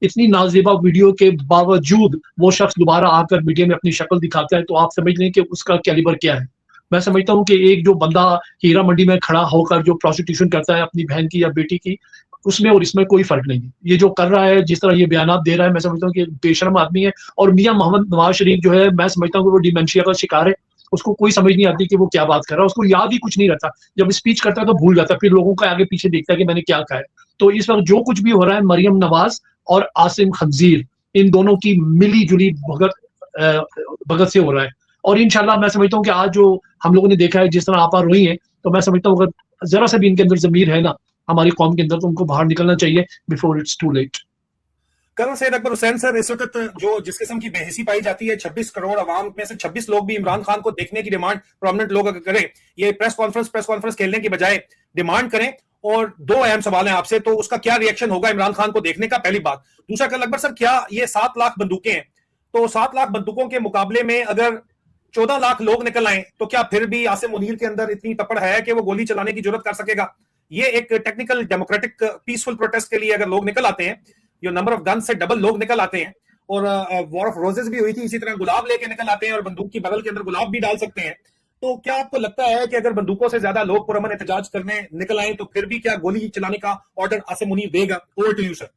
इतनी नाजेबा वीडियो के बावजूद वो शख्स दोबारा आकर मीडिया में अपनी शक्ल दिखाता है, तो आप समझ लें कि उसका कैलिबर क्या है। मैं समझता हूँ कि एक जो बंदा हीरा मंडी में खड़ा होकर जो प्रोसिक्यूशन करता है अपनी बहन की या बेटी की, उसमें और इसमें कोई फर्क नहीं है। ये जो कर रहा है, जिस तरह ये बयान दे रहा है, मैं समझता हूँ कि बेशर्म आदमी है। और मियां मोहम्मद नवाज शरीफ जो है, मैं समझता हूँ कि वो डिमेंशिया का शिकार है। उसको कोई समझ नहीं आती कि वो क्या बात कर रहा है, उसको याद ही कुछ नहीं रहता। जब स्पीच करता है तो भूल जाता है, फिर लोगों का आगे पीछे देखता है कि मैंने क्या कहा है। तो इस वक्त जो कुछ भी हो रहा है, मरियम नवाज और आसिम खंजीर, इन दोनों की मिली जुली भगत से हो रहा है। और इंशाल्लाह मैं समझता हूँ कि आज जो हम लोगों ने देखा है, जिस तरह आपा रोई है, तो मैं समझता हूँ अगर जरा सा भी इनके अंदर जमीर है ना, हमारी कौम के अंदर, तो उनको बाहर निकलना चाहिए before it's too late. Colonel Syed Akbar Hussain sir, इस वक्त जो जिस किस्म की बेहिसी पाई जाती है, 26 करोड़ अवाम में से 26 लोग भी इमरान खान को देखने की डिमांड प्रोमिनेंट लोग अगर करें, ये प्रेस कॉन्फ्रेंस खेलने की बजाय डिमांड करें, और दो अहम सवाल हैं आपसे, तो उसका क्या रिएक्शन होगा इमरान खान को देखने का, पहली बात। दूसरा, कर्नल अकबर सर, क्या ये 7 लाख बंदूकें हैं, तो 7 लाख बंदूकों के मुकाबले में अगर 14 लाख लोग निकल आए, तो क्या फिर भी आसिम मुनीर के अंदर इतनी तपड़ है कि वो गोली चलाने की जरूरत कर सकेगा? ये एक टेक्निकल डेमोक्रेटिक पीसफुल प्रोटेस्ट के लिए अगर लोग निकल आते हैं, जो नंबर ऑफ गन से डबल लोग निकल आते हैं, और वॉर ऑफ रोजेस भी हुई थी, इसी तरह गुलाब लेके निकल आते हैं और बंदूक की बगल के अंदर गुलाब भी डाल सकते हैं, तो क्या आपको लगता है कि अगर बंदूकों से ज्यादा लोग पुरअमन एहतजाज करने निकल आए, तो फिर भी क्या गोली चलाने का ऑर्डर आसिम मुनीर देगा? Over to you sir.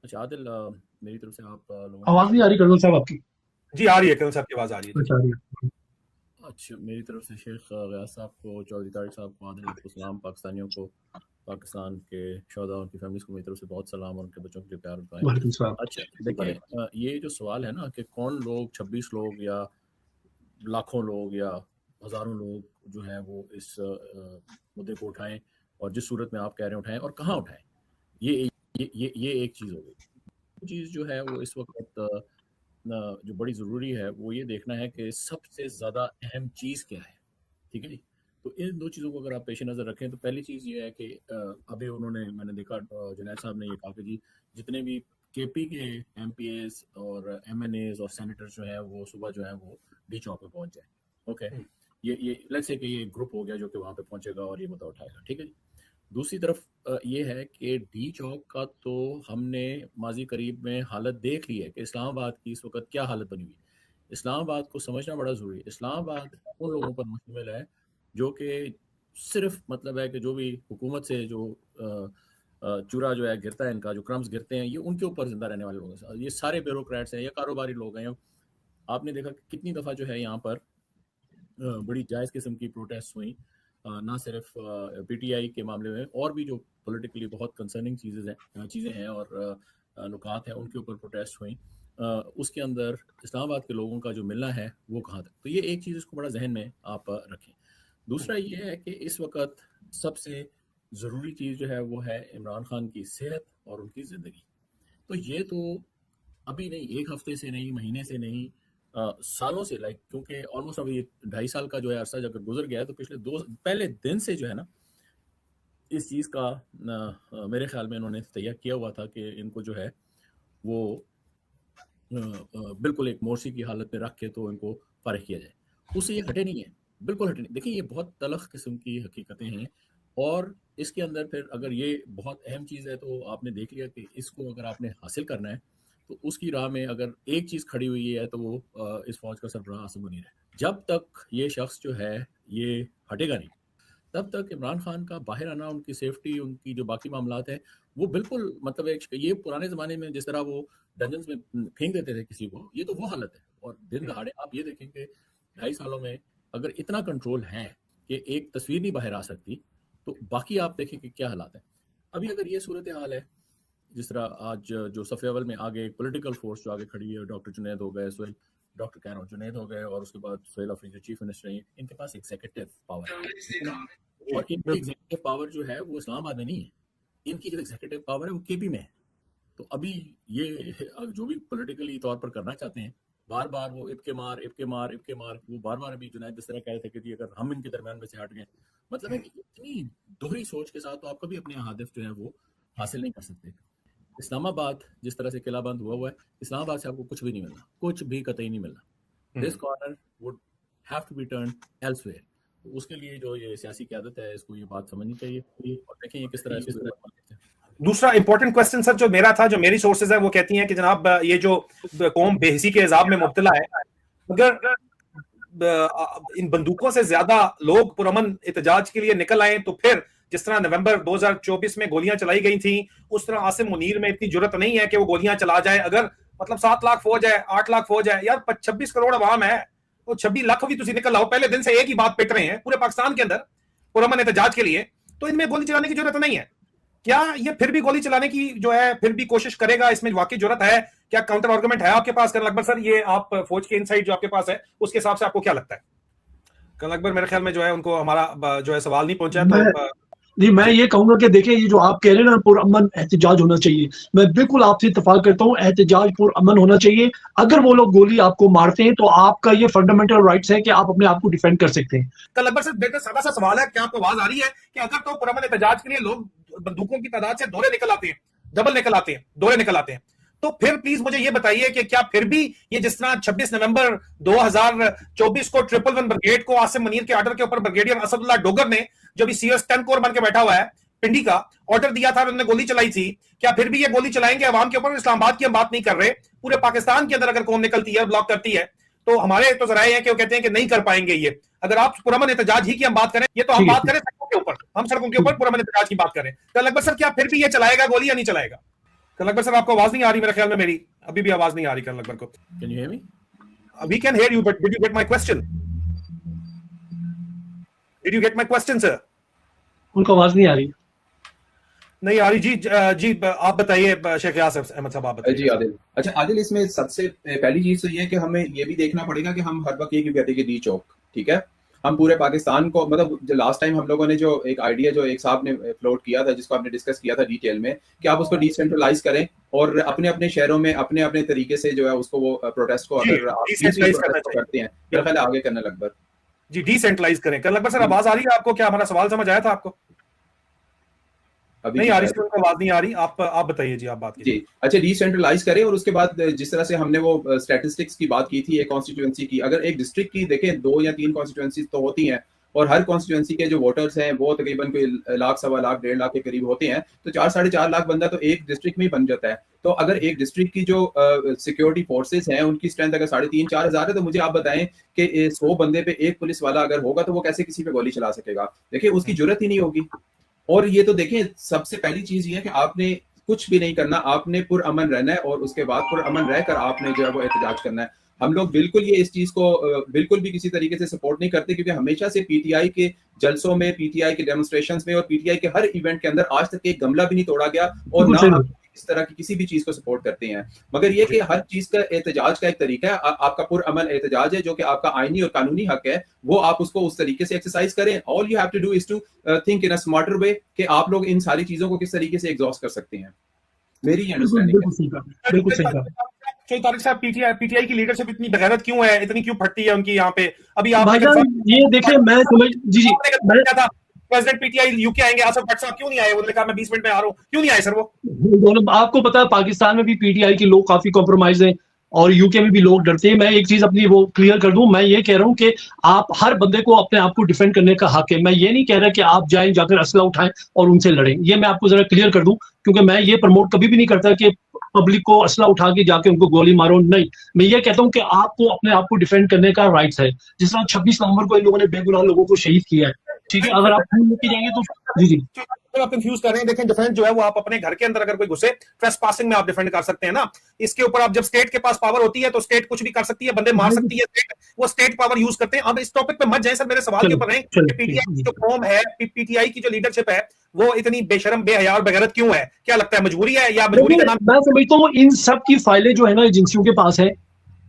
अच्छा आदिल, मेरी तरफ से आप आवाज नहीं आ रही कर्नल साहब आपकी? जी आ रही है कर्नल साहब की आवाज आ रही है। अच्छा, मेरी तरफ से शेख गयास साहब को, चौधरी तारिक साहब को, आदिल को सलाम, पाकिस्तानियों को, पाकिस्तान के शोहदा और उनकी फैमिलीज को मेरी तरफ से बहुत सलाम, और उनके बच्चों के लिए प्यार बताएं। अच्छा देखिए, ये जो सवाल है ना कि कौन लोग, 26 लोग या लाखों लोग या हजारों लोग जो है वो इस मुद्दे को उठाएं, और जिस सूरत में आप कह रहे हैं उठाएं, और कहाँ उठाएं, ये एक चीज़ हो गई। चीज़ जो है वो इस वक्त जो बड़ी ज़रूरी है वो ये देखना है कि सबसे ज़्यादा अहम चीज़ क्या है, ठीक है जी। तो इन दो चीज़ों को अगर आप पेश नज़र रखें, तो पहली चीज़ ये है कि अभी मैंने देखा जुनैद साहब ने ये कहा कि जी जितने भी केपी के MPAs और MNAs और सेनेटर्स जो है वो सुबह जो है वो डी चौक पे पहुंच जाए। ओके, ये लेट्स से कि ये ग्रुप हो गया जो कि वहाँ पे पहुंचेगा और ये मुद्दा उठाएगा, ठीक है जी। दूसरी तरफ ये है कि डी चौक का तो हमने माजी करीब में हालत देख ली है कि इस्लामाबाद की इस वक्त क्या हालत बनी हुई है। इस्लामाबाद को समझना बड़ा ज़रूरी है। इस्लामाबाद उन लोगों पर मुश्तमिल है जो कि सिर्फ मतलब है कि जो भी हुकूमत से जो चूरा जो है गिरता है, इनका जो क्रम्स गिरते हैं, ये उनके ऊपर जिंदा रहने वाले लोग हैं। ये सारे ब्यूरोक्रेट्स हैं या कारोबारी लोग हैं। आपने देखा कि कितनी दफ़ा जो है यहाँ पर बड़ी जायज़ किस्म की प्रोटेस्ट हुई, ना सिर्फ PTI के मामले में, और भी जो पॉलिटिकली बहुत कंसर्निंग चीज़ें हैं और नुकात हैं, उनके ऊपर प्रोटेस्ट हुई। उसके अंदर इस्लामाबाद के लोगों का जो मिलना है वो कहाँ तक, तो ये एक चीज़ इसको बड़ा जहन में आप रखें। दूसरा ये है कि इस वक्त सबसे ज़रूरी चीज़ जो है वो है इमरान खान की सेहत और उनकी ज़िंदगी। तो ये तो अभी नहीं, एक हफ्ते से नहीं, महीने से नहीं, सालों से, लाइक क्योंकि ऑलमोस्ट अभी 2.5 साल का जो है अरसा अगर गुजर गया है, तो पिछले पहले दिन से जो है ना इस चीज़ का मेरे ख्याल में इन्होंने तैयार किया हुआ था कि इनको जो है वो बिल्कुल एक मोर्सी की हालत में रख के तो इनको फारिग किया जाए। उससे ये हटे नहीं है, बिल्कुल हटे नहीं। देखिए ये बहुत तलख किस्म की हकीकतें हैं, और इसके अंदर फिर अगर ये बहुत अहम चीज़ है तो आपने देख लिया कि इसको अगर आपने हासिल करना है तो उसकी राह में अगर एक चीज़ खड़ी हुई है तो वो इस फौज का सरबराह आसिम मुनीर है। जब तक ये शख्स जो है ये हटेगा नहीं, तब तक इमरान खान का बाहर आना, उनकी सेफ्टी, उनकी जो बाकी मामलात हैं, वो बिल्कुल मतलब एक ये पुराने ज़माने में जिस तरह वो डंजन्स में फेंक देते थे किसी को, ये तो वो हालत है। और दिन दहाड़े आप ये देखेंगे 2.5 सालों में अगर इतना कंट्रोल है कि एक तस्वीर नहीं बाहर आ सकती, तो बाकी आप देखें कि क्या हालात है। अभी अगर ये सूरत हाल है, जिस तरह आज जो सफ़े अव्वल में आगे एक पॉलिटिकल फोर्स जो आगे खड़ी है, डॉक्टर जुनैद हो गए, डॉक्टर कह रहा हूँ जुनैद हो गए, और उसके बाद सुहेल हफीज़ जो चीफ मिनिस्टर हैं, इनके पास एग्जीक्यूटिव पावर है, और इनकी एग्जीक्यूटिव पावर जो है वो इस्लामाबाद में नहीं है, इनकी जो एग्जीक्यूटिव पावर है वो केपी में है। तो अभी ये जो भी पॉलिटिकली तौर पर करना चाहते हैं, बार बार वो इब्के मार, वो बार बार अभी जुनैद इस तरह कह रहे थे कि जी अगर हम इनके दरमियान में से हट गए, मतलब है कि इतनी दोहरी सोच के साथ तो आप कभी अपने हदफ जो है वो हासिल नहीं कर सकते। इस्लामाबाद जिस तरह से किला बंद हुआ है, इस्लामाबाद से आपको कुछ भी नहीं मिलना, कुछ भी कतई नहीं मिलना। This corner would have to be turn elsewhere. तो उसके लिए जो ये सियासी क़यादत है, इसको ये बात समझनी चाहिए, और देखें ये किस तरह से। दूसरा इंपॉर्टेंट क्वेश्चन सर जो मेरा था, जो मेरी सोर्सेज है वो कहती हैं कि जनाब ये जो कौम बेहिसी के इज़ाब में मुब्तला है, अगर इन बंदूकों से ज्यादा लोग पुरअमन एहतजाज के लिए निकल आए, तो फिर जिस तरह नवंबर 2024 में गोलियां चलाई गई थी, उस तरह आसिम मुनीर में इतनी जरूरत नहीं है कि वो गोलियां चला जाए। अगर मतलब 7 लाख फौज है, 8 लाख फौज है यार, 26 करोड़ आवाम है, तो 26 लाख भी तुम निकल आओ। पहले दिन से एक ही बात पिट रहे हैं पूरे पाकिस्तान के अंदर पुरअमन एहतजाज के लिए, तो इनमें गोली चलाने की जरूरत नहीं है। क्या ये फिर भी गोली चलाने की जो है फिर भी कोशिश करेगा? इसमें वाकई जरूरत है? क्या काउंटर आर्गुमेंट है आपके पास? कर्नल अकबर सर, ये आप फौज के इनसाइड जो आपके पास है उसके हिसाब से आपको क्या लगता है? कर्नल अकबर मेरे ख्याल में जो है उनको हमारा जो है सवाल नहीं पहुंचा, तो जी मैं ये कहूंगा कि देखिए ये जो आप कह रहे हैं ना पुरअमन एहतजाज होना चाहिए, मैं बिल्कुल आपसे इत्तेफाक करता हूँ, एहतजाज पुरअमन होना चाहिए। अगर वो लोग गोली आपको मारते हैं तो आपका ये फंडामेंटल राइट्स है कि आप अपने आप को डिफेंड कर सकते हैं। कर्नल अकबर सर, बेहतर सादा सा सवाल है, क्या आपको आवाज आ रही है कि अगर तो पुरअमन एहतजाज के लिए लोग बंदूकों की तादाद से दोहरे निकल आते हैं, डबल निकल आते हैं, दोहरे निकल आते हैं, तो फिर प्लीज मुझे ये बताइए कि क्या फिर भी ये जिस तरह 26 नवंबर 2024 को 111 ब्रिगेड को आसिम मुनीर के ऑर्डर के ऊपर ब्रिगेडियर असदुल्लाह डोगर ने, जो भी CS 10 कोर बन के बैठा हुआ है पिंडी का, ऑर्डर दिया था, उन्होंने गोली चलाई थी, क्या फिर भी ये गोली चलाएंगे अवाम के ऊपर? इस्लामाबाद की हम बात नहीं कर रहे, पूरे पाकिस्तान के अंदर अगर कौम निकलती है, ब्लॉक करती है, तो हमारे तो जराए हैं कि वो कहते हैं कि नहीं कर पाएंगे ये। अगर आप पुरअमन एहतजाज ही की हम बात करें, ये तो हम बात करें सड़कों के ऊपर, हम सड़कों के ऊपर पुरअमन एहतजाज की बात करें। कर्नल अकबर सर, क्या फिर भी ये चलाएगा गोली या नहीं चलाएगा? कर्नल अकबर सर, आपको आवाज नहीं आ रही मेरे ख्याल में, मेरी अभी भी आवाज नहीं आ रही कर्नल अकबर को। Can you hear me? We can hear you, but did you get my question? Did you get my question, sir? उनको आवाज नहीं आ रही। नहीं आ रही जी। जी आप बताइए शेख यासिर अहमद साहब, आप बताइए। जी आदिल, अच्छा आदिल, इसमें सबसे पहली चीज तो ये है कि हमें ये भी देखना पड़ेगा कि हम हर वक्त ये क्यों कहते हैं कि डी चौक, ठीक है? हम पूरे पाकिस्तान को, मतलब जो लास्ट टाइम हम लोगों ने जो एक आइडिया जो एक साहब ने फ्लोट किया था, जिसको आपने डिस्कस किया था डिटेल में, कि आप उसको डिसेंट्रलाइज करें और अपने अपने शहरों में अपने अपने तरीके से जो है उसको वो प्रोटेस्ट को अगर आप करते हैं, मेरा ख्याल है आगे कर्नल अकबर जी डिसेंट्रलाइज करें। कर्नल अकबर सर, आवाज आ रही है आपको? क्या हमारा सवाल समझ आया था आपको? अभी नहीं आ रही, उनको आवाज नहीं आ रही। आप बताइए जी, आप बात कीजिए जी। अच्छा, डिसेंट्रलाइज करें, और उसके बाद जिस तरह से हमने वो स्टैटिस्टिक्स की बात की थी एक कॉन्स्टिट्यूएंसी की, अगर एक डिस्ट्रिक्ट की देखें 2 या 3 कॉन्स्टिट्यूएंसी तो होती हैं, और हर कॉन्स्टिट्यूएंसी के जो वोटर्स हैं वो तकरीबन कोई 1 लाख, 1.25 लाख, 1.5 लाख के करीब होते हैं, तो 4-4.5 लाख बंदा तो एक डिस्ट्रिक्ट में ही बन जाता है। तो अगर एक डिस्ट्रिक्ट की जो सिक्योरिटी फोर्सेस हैं उनकी स्ट्रेंथ अगर 3,500-4 हजार है, तो मुझे आप बताएं कि 100 बंदे पे एक पुलिस वाला अगर होगा तो वो कैसे किसी पे गोली चला सकेगा? देखिए उसकी जरूरत ही नहीं होगी। और ये तो देखें, सबसे पहली चीज ये है कि आपने कुछ भी नहीं करना, आपने पुरअमन रहना है, और उसके बाद पुरअमन रहकर आपने जो है वो एहतजाज करना है। हम लोग बिल्कुल ये इस चीज को बिल्कुल भी किसी तरीके से सपोर्ट नहीं करते, क्योंकि हमेशा से पीटीआई के जलसों में, पीटीआई के डेमोन्स्ट्रेशंस में और पीटीआई के हर इवेंट के अंदर आज तक एक गमला भी नहीं तोड़ा गया, और ना इस तरह की किसी भी चीज को सपोर्ट करते हैं। मगर ये कि हर चीज का एहतजाज का एक तरीका है, आपका पुरअमन एहतजाज है जो कि आपका आईनी और कानूनी हक है, वो आप उसको उस तरीके से एक्सरसाइज करें। All you have to do is to think in a smarter way कि आप लोग इन सारी चीजों को किस तरीके से एग्जॉस्ट कर सकते हैं। मेरी अंडरस्टैंडिंग है। बिल्कुल सही कहा। तारिक साहब, पीटीआई की लीडरशिप इतनी बेगैरत क्यों है, इतनी क्यों फटती है उनकी यहाँ पे? अभी आप ये देखिए, मैं समझ जी क्या था, प्रेसिडेंट पीटीआई यूके आएंगे, आसफ भट्ट साहब क्यों नहीं आए? उन्होंने कहा मैं 20 मिनट में आ रहा हूँ, क्यों नहीं आए सर वो? आपको पता है पाकिस्तान में भी पीटीआई के लोग काफी कॉम्प्रोमाइज हैं, और यूके में भी लोग डरते हैं। मैं एक चीज अपनी वो क्लियर कर दूं, मैं ये कह रहा हूं कि आप हर बंदे को अपने आप को डिफेंड करने का हक है। मैं ये नहीं कह रहा कि आप जाएं, जाकर असला उठाएं और उनसे लड़ें। ये मैं आपको जरा क्लियर कर दूं, क्योंकि मैं ये प्रमोट कभी भी नहीं करता कि पब्लिक को असला उठा के जाके उनको गोली मारो। नहीं, मैं ये कहता हूं कि आपको अपने आप को डिफेंड करने का राइट्स है। जिस तरह 26 नवंबर को इन लोगों ने बेगुनाह लोगों को शहीद किया है, ठीक है? अगर आप लेके जाएंगे तो जी आप कंफ्यूज कर रहे हैं। देखें, डिफेंस जो है वो आप अपने घर के अंदर अगर कोई घुसे, ट्रेसपासिंग में आप डिफेंड कर सकते हैं ना। इसके ऊपर आप जब स्टेट के पास पावर होती है तो स्टेट कुछ भी कर सकती है, बंदे मार सकती है, स्टेट वो स्टेट पावर यूज करते हैं। अब इस टॉपिक पे मत जाए सर, मेरे सवाल के ऊपर रहें कि पीटीआई की जो कौम है, पीटीआई की जो लीडरशिप है, वो इतनी बेशरम, बेहया और बेगैरत क्यों है? क्या लगता है, मजबूरी है या मजबूरी का नाम? मैं समझता हूँ इन सब की फाइलें जो है ना एजेंसियों के पास है,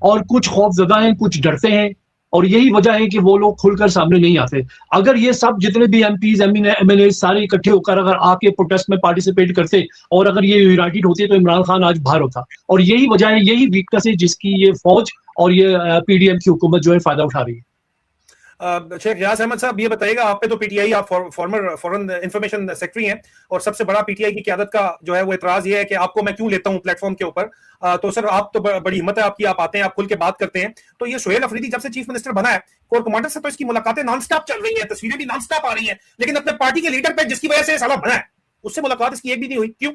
और कुछ खौफजदा हैं, कुछ डरते हैं, और यही वजह है कि वो लोग खुलकर सामने नहीं आते। अगर ये सब जितने भी एमपीज, एमएलए सारे इकट्ठे होकर अगर आके प्रोटेस्ट में पार्टिसिपेट करते और अगर ये यूनाइटेड होते तो इमरान खान आज बाहर होता। और यही वजह है, यही वीकनेस है जिसकी ये फौज और ये पीडीएम की हुकूमत जो है फायदा उठा रही है। शेख रियाज अहमद साहब, ये बताइएगा, आप पे तो पीटीआई, आप फॉर्मर फॉरेन इंफॉर्मेशन सेक्रेटरी हैं, और सबसे बड़ा पीटीआई की क़यादत का जो है वो इतराज ये है कि आपको मैं क्यों लेता हूं प्लेटफॉर्म के ऊपर। तो सर, आप तो बड़ी हिम्मत है आपकी, आप आते हैं, आप खुल के बात करते हैं। तो ये सोहेल अफरीदी जब से चीफ मिनिस्टर बना है, कोर कमांडर से तो इसकी मुलाकातें नॉन स्टॉप चल रही हैं, तस्वीरें भी नॉन स्टॉप आ रही हैं, लेकिन अपने पार्टी के लीडर पे जिसकी वजह से साला बना है, उससे मुलाकात इसकी एक भी नहीं हुई, क्यों?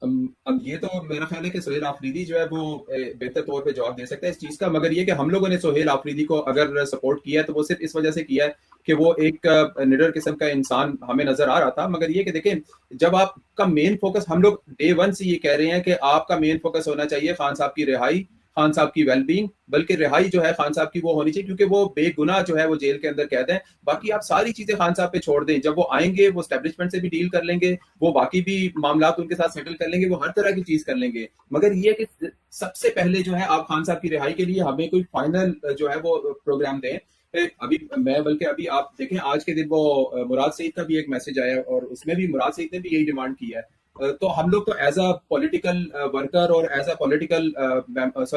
अब ये तो मेरा ख्याल है कि सोहेल आफरीदी जो है वो बेहतर तौर पे जवाब दे सकता है इस चीज का। मगर ये कि हम लोगों ने सोहेल आफरीदी को अगर सपोर्ट किया है तो वो सिर्फ इस वजह से किया है कि वो एक निडर किस्म का इंसान हमें नजर आ रहा था। मगर ये कि देखें, जब आपका मेन फोकस, हम लोग डे वन से ये कह रहे हैं कि आपका मेन फोकस होना चाहिए खान साहब की रिहाई, खान साहब की वेलबींग, बल्कि रिहाई जो है खान साहब की वो होनी चाहिए, क्योंकि वो बेगुनाह जो है वो जेल के अंदर कैद है। बाकी आप सारी चीजें खान साहब पे छोड़ दें, जब वो आएंगे वो एस्टेब्लिशमेंट से भी डील कर लेंगे, वो बाकी भी मामला उनके साथ सेटल कर लेंगे, वो हर तरह की चीज कर लेंगे। मगर ये कि सबसे पहले जो है आप खान साहब की रिहाई के लिए हमें कोई फाइनल जो है वो प्रोग्राम दें। बल्कि अभी आप देखें, आज के दिन वो मुराद सईद का भी एक मैसेज आया और उसमें भी मुराद सईद ने भी यही डिमांड की है। तो हम लोग तो एज अ पॉलिटिकल वर्कर और as a political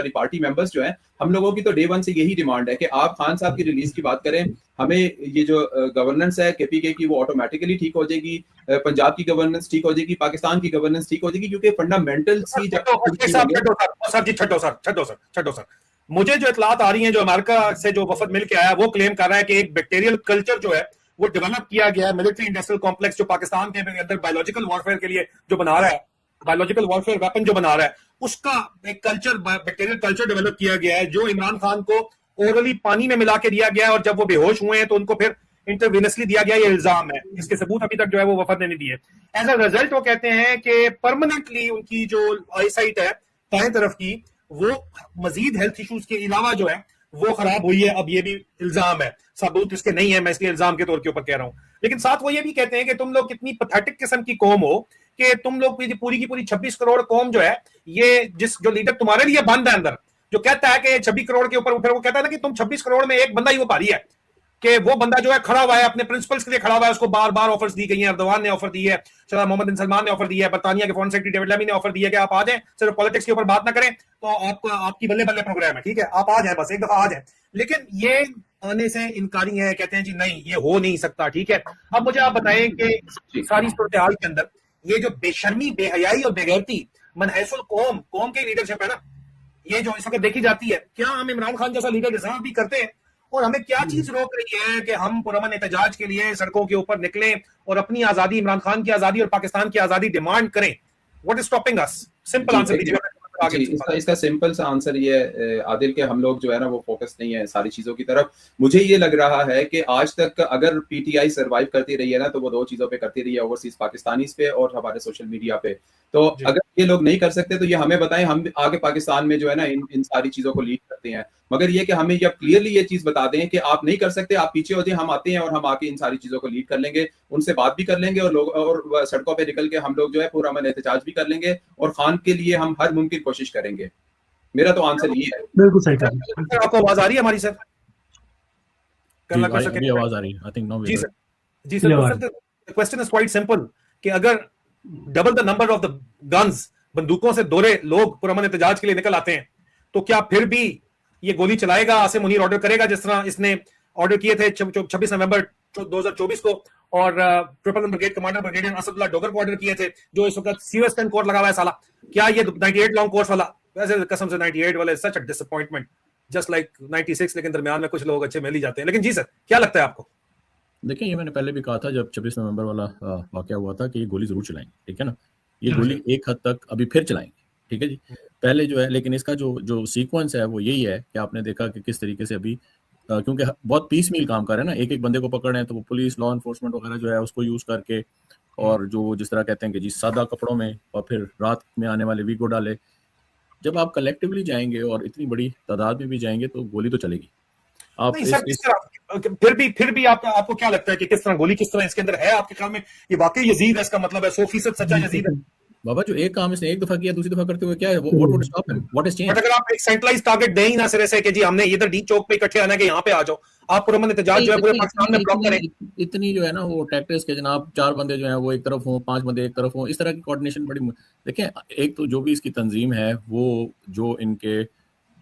party members जो है, हम लोगों की तो डे वन से यही डिमांड है कि आप खान साहब की रिलीज की बात करें। हमें ये जो गवर्नेंस है केपीके की वो ऑटोमेटिकली ठीक हो जाएगी, पंजाब की गवर्नेंस ठीक हो जाएगी, पाकिस्तान की गवर्नेंस ठीक हो जाएगी, क्योंकि फंडामेंटल सी छठो सर, मुझे जो इतलात आ रही हैं, जो अमेरिका से जो वफद मिल के आया वो क्लेम कर रहा है कि एक बैक्टीरियल कल्चर जो है वो डेवलप किया गया है, मिलिट्री इंडस्ट्रियल कॉम्प्लेक्स जो पाकिस्तान के अंदर बायोलॉजिकल वॉरफेयर के लिए जो बना रहा है, बायोलॉजिकल वॉरफेयर वेपन जो बना रहा है, उसका एक कल्चर, बैक्टीरियल कल्चर डेवलप किया गया है, जो इमरान खान को ओरली पानी में मिला के दिया गया है, और जब वो बेहोश हुए हैं तो उनको फिर इंटरवेनसली दिया गया। ये इल्जाम है, इसके सबूत अभी तक जो है वो वफद ने नहीं दिए। एज अ रिजल्ट वो कहते हैं कि परमानेंटली उनकी जो आईसाइट है दाएं तरफ की, वो मजीद हेल्थ इश्यूज के अलावा जो है वो खराब हुई है। अब ये भी इल्जाम है, सबूत इसके नहीं है, मैं इसलिए इल्जाम के तौर के ऊपर कह रहा हूं। लेकिन साथ वो ये भी कहते हैं कि तुम लोग कितनी पैथेटिक किस्म की कौम हो कि तुम लोग पूरी की पूरी 26 करोड़ कौम जो है, ये जो लीडर तुम्हारे लिए बंद है अंदर, जो कहता है कि 26 करोड़ के ऊपर, फिर वो कहता है ना कि तुम 26 करोड़ में एक बंदा ही वो भारी है, कि वो बंदा जो है खड़ा हुआ है अपने प्रिंसिपल्स के लिए खड़ा हुआ है, उसको बार बार ऑफर्स दी गई हैं, अर्दवान ने ऑफर दी है, मोहम्मद बिन सलमान ने ऑफर दी है, बरतानिया के फॉरेन सेक्रेटरी डेविड लैमी ने ऑफर दिया कि आप आ जाएं, सिर्फ पॉलिटिक्स के ऊपर बात ना करें तो आपकी बल्ले बल्ले प्रोग्राम है, ठीक है, आप आ जाएं, बस एक दफा आ जाएं। लेकिन ये आने से इनकारी है, कहते हैं जी नहीं ये हो नहीं सकता, ठीक है। अब मुझे आप बताएं कि सारी सूरत हाल के अंदर ये जो बेशर्मी, बेहयाई और बेगैरती मनहसुल कौम के लीडरशिप है ना, ये जो इस वक्त देखी जाती है, क्या हम इमरान खान जैसा लीडर डिजर्व भी करते हैं? और हमें क्या चीज रोक रही है कि हम पुरअमन एहतजाज के लिए सड़कों के ऊपर निकलें और अपनी आजादी, इमरान खान की आजादी और पाकिस्तान की आजादी डिमांड करें? What is stopping us? Simple answer दीजिए। इसका सिंपल सा आंसर ये है आदिल, के हम लोग जो है ना वो फोकस नहीं है सारी चीजों की तरफ। मुझे ये लग रहा है कि आज तक अगर पीटीआई सर्वाइव करती रही है ना, तो वो दो चीजों पे करती रही है, ओवरसीज पाकिस्तानीज पे और हमारे सोशल मीडिया पे। तो अगर ये लोग नहीं कर सकते तो ये हमें बताएं, हम आगे पाकिस्तान में जो है ना इन सारी चीजों को लीड करते हैं। मगर ये कि हमें ये क्लियरली ये चीज बता दें कि आप नहीं कर सकते, आप पीछे हो जाए, हम आते हैं और हम आके इन सारी चीजों को लीड कर लेंगे, उनसे बात भी कर लेंगे, और लोग और सड़कों पे निकल के हम लोग जो है पूरा अमन एहतजाज भी कर लेंगे, और खान के लिए हम हर मुमकिन कोशिश करेंगे। मेरा तो आंसर ये है। बिल्कुल सही कहा। आपको आवाज आ रही है हमारी सर? आवाज आ रही है? I think no. जी sir, the question is quite simple कि अगर double the number of the guns, बंदूकों से दोरे लोग पुरअमन एहतजाज के लिए निकल आते हैं, तो क्या फिर भी ये गोली चलाएगा? आसिम मुनीर ऑर्डर करेगा जिस तरह इसने ऑर्डर किए थे 26 नवंबर 2024 को, और triple brigade commander brigadier Asadullah Dogar को ऑर्डर किए थे, जो इस वक्त सीएस 10 कोर्ट लगा हुआ है साला। क्या ये 98 लॉन्ग कोर्स वाला, वैसे कसम से 98 वाले सच अ डिसअपॉइंटमेंट, जस्ट लाइक 96, लेकिन दरमियान में कुछ लोग अच्छे मिल ही जाते हैं। लेकिन जी सर, क्या लगता है आपको? देखिए, ये मैंने पहले भी कहा था जब 26 नवंबर वाला वाकया हुआ था कि ये गोली जरूर चलाएंगे, ठीक है ना। ये गोली एक हद तक अभी फिर चलाएंगे, ठीक है जी, पहले जो है। लेकिन इसका जो सीक्वेंस है वो यही है कि आपने देखा कि किस तरीके से अभी क्योंकि बहुत पीस मील काम कर रहे हैं ना, एक एक बंदे को पकड़ रहे हैं, तो वो पुलिस, लॉ एनफोर्समेंट वगैरह जो है उसको यूज करके, और जो जिस तरह कहते हैं कि जी सादा कपड़ों में, और फिर रात में आने वाले वीगो डाले, जब आप कलेक्टिवली जाएंगे और इतनी बड़ी तादाद में भी जाएंगे तो गोली तो चलेगी। आप नहीं सर, फिर भी आपको क्या लगता है कि किस तरह गोली, किस तरह इसके अंदर है आपके ख्याल में? ये वाकई यजीद है, इसका मतलब है 100% सच्चा यजीद है? बाबा, जो एक काम इसने एक दफा किया, दूसरी दफा करते हुए क्या है, what would stop him? What is change? But अगर आप एक सेंट्रलाइज्ड टारगेट दें ही ना सिरे से कि जी हमने इधर डी चौक पे इकट्ठे आना है कि यहाँ पे आ जाओ, आप पुरअमन एहतजाज जो है पूरे पाकिस्तान में ब्लॉक करें, इतनी जो है ना वो टैक्टिक्स के जनाब, 4 बंदे जो हैं वो एक तरफ हों, 5 बंदे एक तरफ हों, इस तरह की कोऑर्डिनेशन बड़ी। देखें, एक तो जो भी इसकी तंजीम है वो जो इनके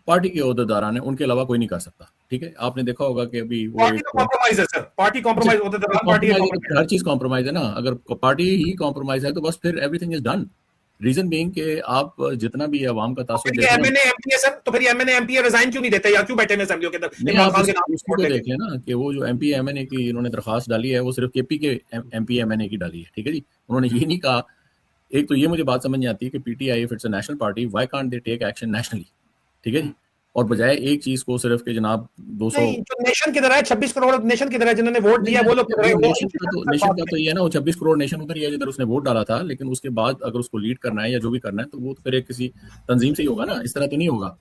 पार्टी के ओहदेदारान है उनके अलावा कोई नहीं कर सकता, ठीक है। आपने देखा होगा कि अभी वो कॉम्प्रोमाइज है सर, पार्टी कॉम्प्रोमाइज होते हैं, हर चीज कॉम्प्रोमाइज है ना। अगर पार्टी ही कॉम्प्रोमाइज है तो बस फिर everything is done. Reason being कि आप जितना भी अवाम का तासुब देख रहे हैं, एमएनए एमपी सर, तो फिर एमएनए एमपी रिजाइन क्यों नहीं देते, या क्यों बैठे हैं असेंबलियों के अंदर? नहीं, आप उसको देख लें ना कि वो जो एमपी एमएनए की इन्होंने दरखास्त डाली है वो सिर्फ केपी के एमपी एमएनए की डाली है, ठीक है जी। उन्होंने ये नहीं कहा। एक तो ये मुझे बात समझ नहीं आती है कि PTI if it's a national party, why can't they take action nationally, ठीक है जी। और बजाय एक चीज को सिर्फ कि जनाब 200 जो नेशन किधर है, 26 करोड़ नेशन किधर है जिन्होंने वोट दिया, वो लोग किधर है? नेशन का तो ये है ना, वो 26 करोड़ नेशन उधर ही है जिधर उसने वोट डाला था, लेकिन उसके बाद अगर उसको लीड करना है या जो भी करना है तो वो तो फिर एक किसी तंजीम से ही होगा ना, इस तरह तो नहीं होगा।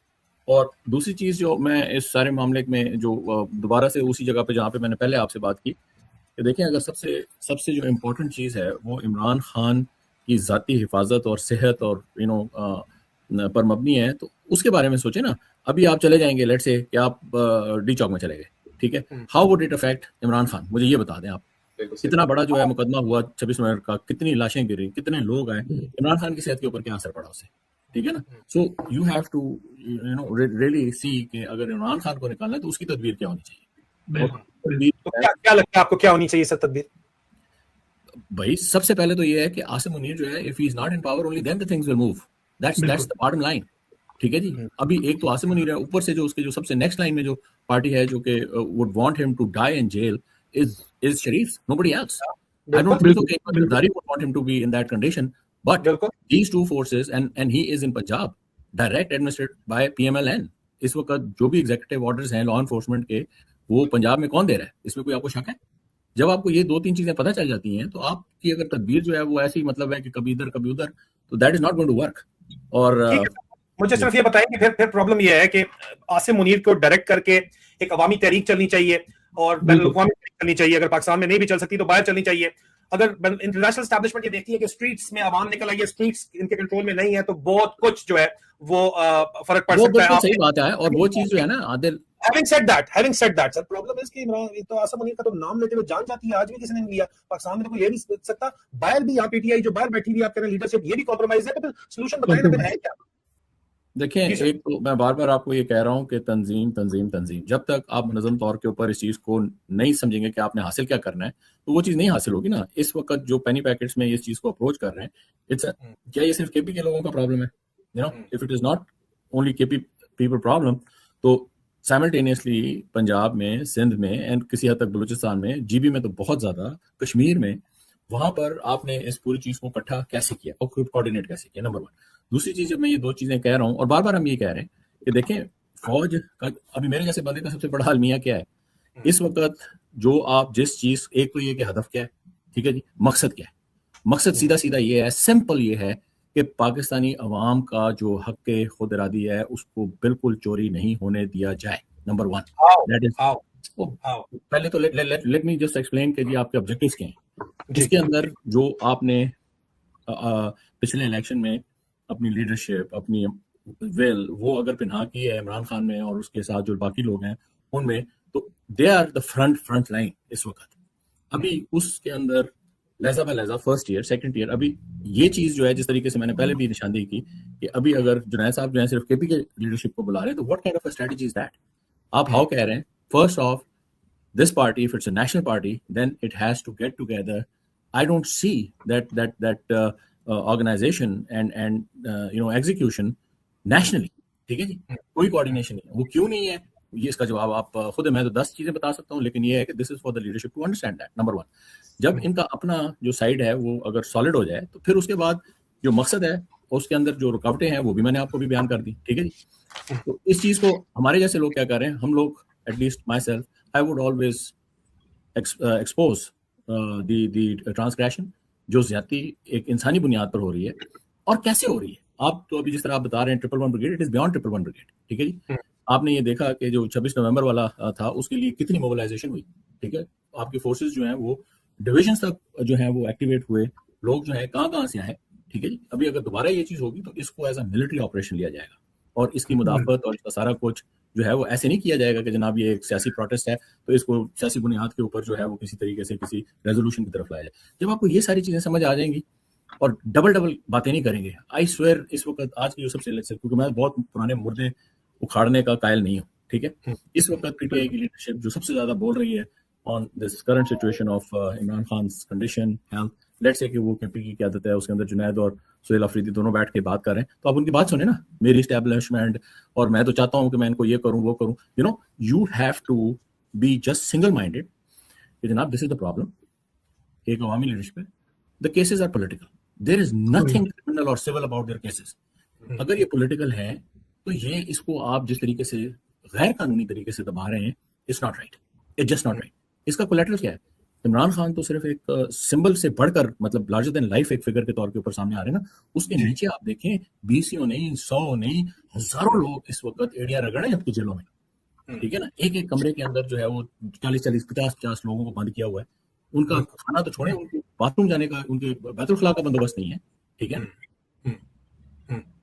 और दूसरी चीज जो मैं इस सारे मामले में जो दोबारा से उसी जगह पे जहाँ पे मैंने पहले आपसे बात की कि देखें, अगर सबसे जो इम्पोर्टेंट चीज है वो इमरान खान की ज़ाती हिफाजत और सेहत और पर मबनी है, तो उसके बारे में सोचे ना। अभी आप चले जाएंगे, लेट से कि आप डी चौक में चले गए, ठीक है, how would it affect Imran Khan? मुझे ये बता दें आप, कितना बड़ा जो है मुकदमा हुआ 26 नवंबर का, कितनी लाशें गिरी, कितने लोग आए, इमरान खान की सेहत के ऊपर क्या असर पड़ा उससे, ठीक है ना। So you have to really see कि अगर इमरान खान को निकालना है तो उसकी तदबीर क्या होनी चाहिए। तो क्या लगता है आपको क्या होनी चाहिए सब तदबीर? भाई सबसे पहले तो ये है कि आसिम मुनीर जो है, if he is not in power only then the things will move, that's the bottom line, ठीक है जी। अभी एक तो आसिम मुनीर है, ऊपर से जो उसके जो सबसे नेक्स्ट लाइन में जो पार्टी है जो कि would want him to die in jail is Sharif, nobody else. I don't think so कि Zardari would want him to be in that condition, but these two forces and he is in Punjab direct administered by PMLN. इस वक्त जो भी एग्जीक्यूटिव ऑर्डर्स हैं लॉ एनफोर्समेंट के, वो पंजाब में कौन दे रहा है? इसमें कोई आपको शक है? जब आपको ये 2-3 चीजें पता चल जाती हैं तो आपकी अगर तदबीर जो है वो ऐसी मतलब है कि कभी इधर कभी उधर, तो that is not going to work. और मुझे सिर्फ ये बताएं कि फिर प्रॉब्लम ये है कि आसिम मुनीर को डायरेक्ट करके एक अवामी तहरीक चलनी चाहिए और बैनुल-अक़वामी चलनी चाहिए। अगर पाकिस्तान में नहीं भी चल सकती तो बाहर चलनी चाहिए। अगर इंटरनेशनल एस्टैब्लिशमेंट ये देखती है कि स्ट्रीट्स में आवाम निकल आई है, स्ट्रीट्स इनके कंट्रोल में नहीं है, तो बहुत कुछ जो है वो फर्क पड़ सकता है। सही बात है। और वो चीज जो है ना Adil, having said that, sir problem है कि इमरान तो आसिम मुनीर का तो नाम लेते हुए जान जाती है, आज भी किसी ने नहीं लिया। पाकिस्तान में तो कोई ले नहीं सकता। बाहर भी यहाँ पीटीआई जो बाहर बैठी हुई आप कह रहे हैं लीडरशिप, ये भी कॉम्प्रोमाइज है। तो सोल्यूशन बताएं ना, फिर है क्या? देखें, एक तो मैं बार बार आपको ये कह रहा हूं कि तंजीम जब तक आप मुनज़्ज़म तौर के ऊपर इस चीज को नहीं समझेंगे कि आपने हासिल क्या करना है, तो वो चीज नहीं हासिल होगी ना। इस वक्त जो पेनी पैकेट्स में इस चीज को अप्रोच कर रहे हैं, क्या ये सिर्फ केपी के लोगों का प्रॉब्लम है? If it is not only KP people problem, तो साइमल्टेनियसली पंजाब में, सिंध में एंड किसी हद तक बलूचिस्तान में, जीबी में तो बहुत ज्यादा, कश्मीर में, वहां पर आपने इस पूरी चीज को इकट्ठा कैसे किया और कोऑर्डिनेट कैसे किया, नंबर 1। दूसरी चीज, जब मैं ये 2 चीजें कह रहा हूं और बार बार हम ये कह रहे हैं कि देखें, फौज का अभी मेरे जैसे बंदे का सबसे बड़ा अलमिया क्या है इस वक्त, जो आप जिस चीज, एक तो ये कि हदफ क्या है, ठीक है जी, मकसद क्या है? मकसद सीधा सीधा ये है, सिंपल ये है कि पाकिस्तानी अवाम का जो हक खुद इरादी है उसको बिल्कुल चोरी नहीं होने दिया जाए, नंबर 1। दैट इज पहले तो लेट मी जस्ट एक्सप्लेन कि जी आपके ऑब्जेक्टिव्स क्या हैं। जिसके अंदर जो आपने पिछले इलेक्शन में अपनी लीडरशिप, अपनी विल, वो अगर पिन्हा की है इमरान खान में और उसके साथ जो बाकी लोग हैं उनमें, तो they are the front line इस वक्त। अभी उसके अंदर लहजा बाय लहजा, फर्स्ट ईयर, सेकंड ईयर, अभी ये चीज जो है, जिस तरीके से मैंने पहले भी निशानदेही की कि अभी अगर जुनैद साहब जो है सिर्फ केपी के लीडरशिप को बुला रहे हैं, तो what kind of a strategy is that? आप हाउ कह रहे हैं, first of this party, if it's a national party, then it has to get together. I don't see that organization and execution nationally. ठीक है जी, कोई coordination नहीं है। वो क्यों नहीं है, ये इसका जवाब आप खुद है। मैं तो 10 चीजें बता सकता हूँ, लेकिन ये है कि this is for the leadership to understand that, number 1। जब इनका अपना जो साइड है वो अगर सॉलिड हो जाए, तो फिर उसके बाद जो मकसद है उसके अंदर जो रुकावटें हैं वो भी मैंने आपको भी बयान कर दी, ठीक है जी। तो इस चीज को हमारे जैसे लोग क्या कर रहे हैं, हम लोग, at least my self, I would always expose the transgression जो ज्यादती एक इंसानी बुनियाद पर हो रही है और कैसे हो रही है। आप तो अभी जिस तरह आप बता रहे हैं 111 brigade, it is beyond 111 brigade, ठीक है जी। आपने ये देखा कि जो 26 नवंबर वाला था उसके लिए कितनी मोबिलाइजेशन हुई, ठीक है। आपके फोर्सेस जो हैं वो डिविजन तक जो है वो एक्टिवेट हुए, लोग जो है कहाँ से आए, ठीक है जी। अभी अगर दोबारा ये चीज होगी तो इसको एज अ मिलिट्री ऑपरेशन लिया जाएगा और इसकी मुदाफत और इसका सारा कुछ जो है वो ऐसे नहीं किया जाएगा कि जनाब ये एक सियासी प्रोटेस्ट है तो इसको सियासी बुनियाद के ऊपर जो है वो किसी तरीके से किसी रेजोल्यूशन की तरफ लाया जाए। जब आपको ये सारी चीजें समझ आ जाएंगी और डबल बातें नहीं करेंगे, आई स्वेयर इस वक्त आज की जो सबसे, क्योंकि मैं बहुत पुराने मुर्दे उखाड़ने का कायल नहीं हूँ, ठीक है। इस वक्त पीटीआई की लीडरशिप जो सबसे ज्यादा बोल रही है on this current situation of Imran Khan condition, health, let's say कि वो केपी की क़यादत है, उसके अंदर जुनैद और सुहेल अफरीदी दोनों बैठ के बात कर रहे हैं, तो आप उनकी बात सुने ना। मेरी एस्टैब्लिशमेंट और मैं तो चाहता हूं कि मैं इनको ये करूं वो करूं, you have to be just single minded कि जनाब दिस इज द प्रॉब्लम, एक अवामी लीडरशिप है, the cases are political, there is nothing criminal और सिविल अबाउट देयर केसेस। अगर ये पॉलिटिकल है तो ये इसको आप जिस तरीके से गैर कानूनी तरीके से दबा रहे हैं, it's not right, it's just not right. इसका कोलैटरल क्या है? इमरान खान तो सिर्फ एक सिंबल से बढ़कर, मतलब लार्जर देन लाइफ एक फिगर के तौर के ऊपर सामने आ रहे हैं ना। उसके नीचे आप देखें 20 नहीं, 100 नहीं, हजारों लोग इस वक्त एड़िया रगड़े हैं अपनी जेलों में, ठीक है ना। एक एक कमरे के अंदर जो है वो 40-40, 50-50 लोगों को बंद किया हुआ है। उनका खाना तो छोड़े, उनके बाथरूम जाने का, उनके बैतुल खला का बंदोबस्त नहीं है, ठीक है।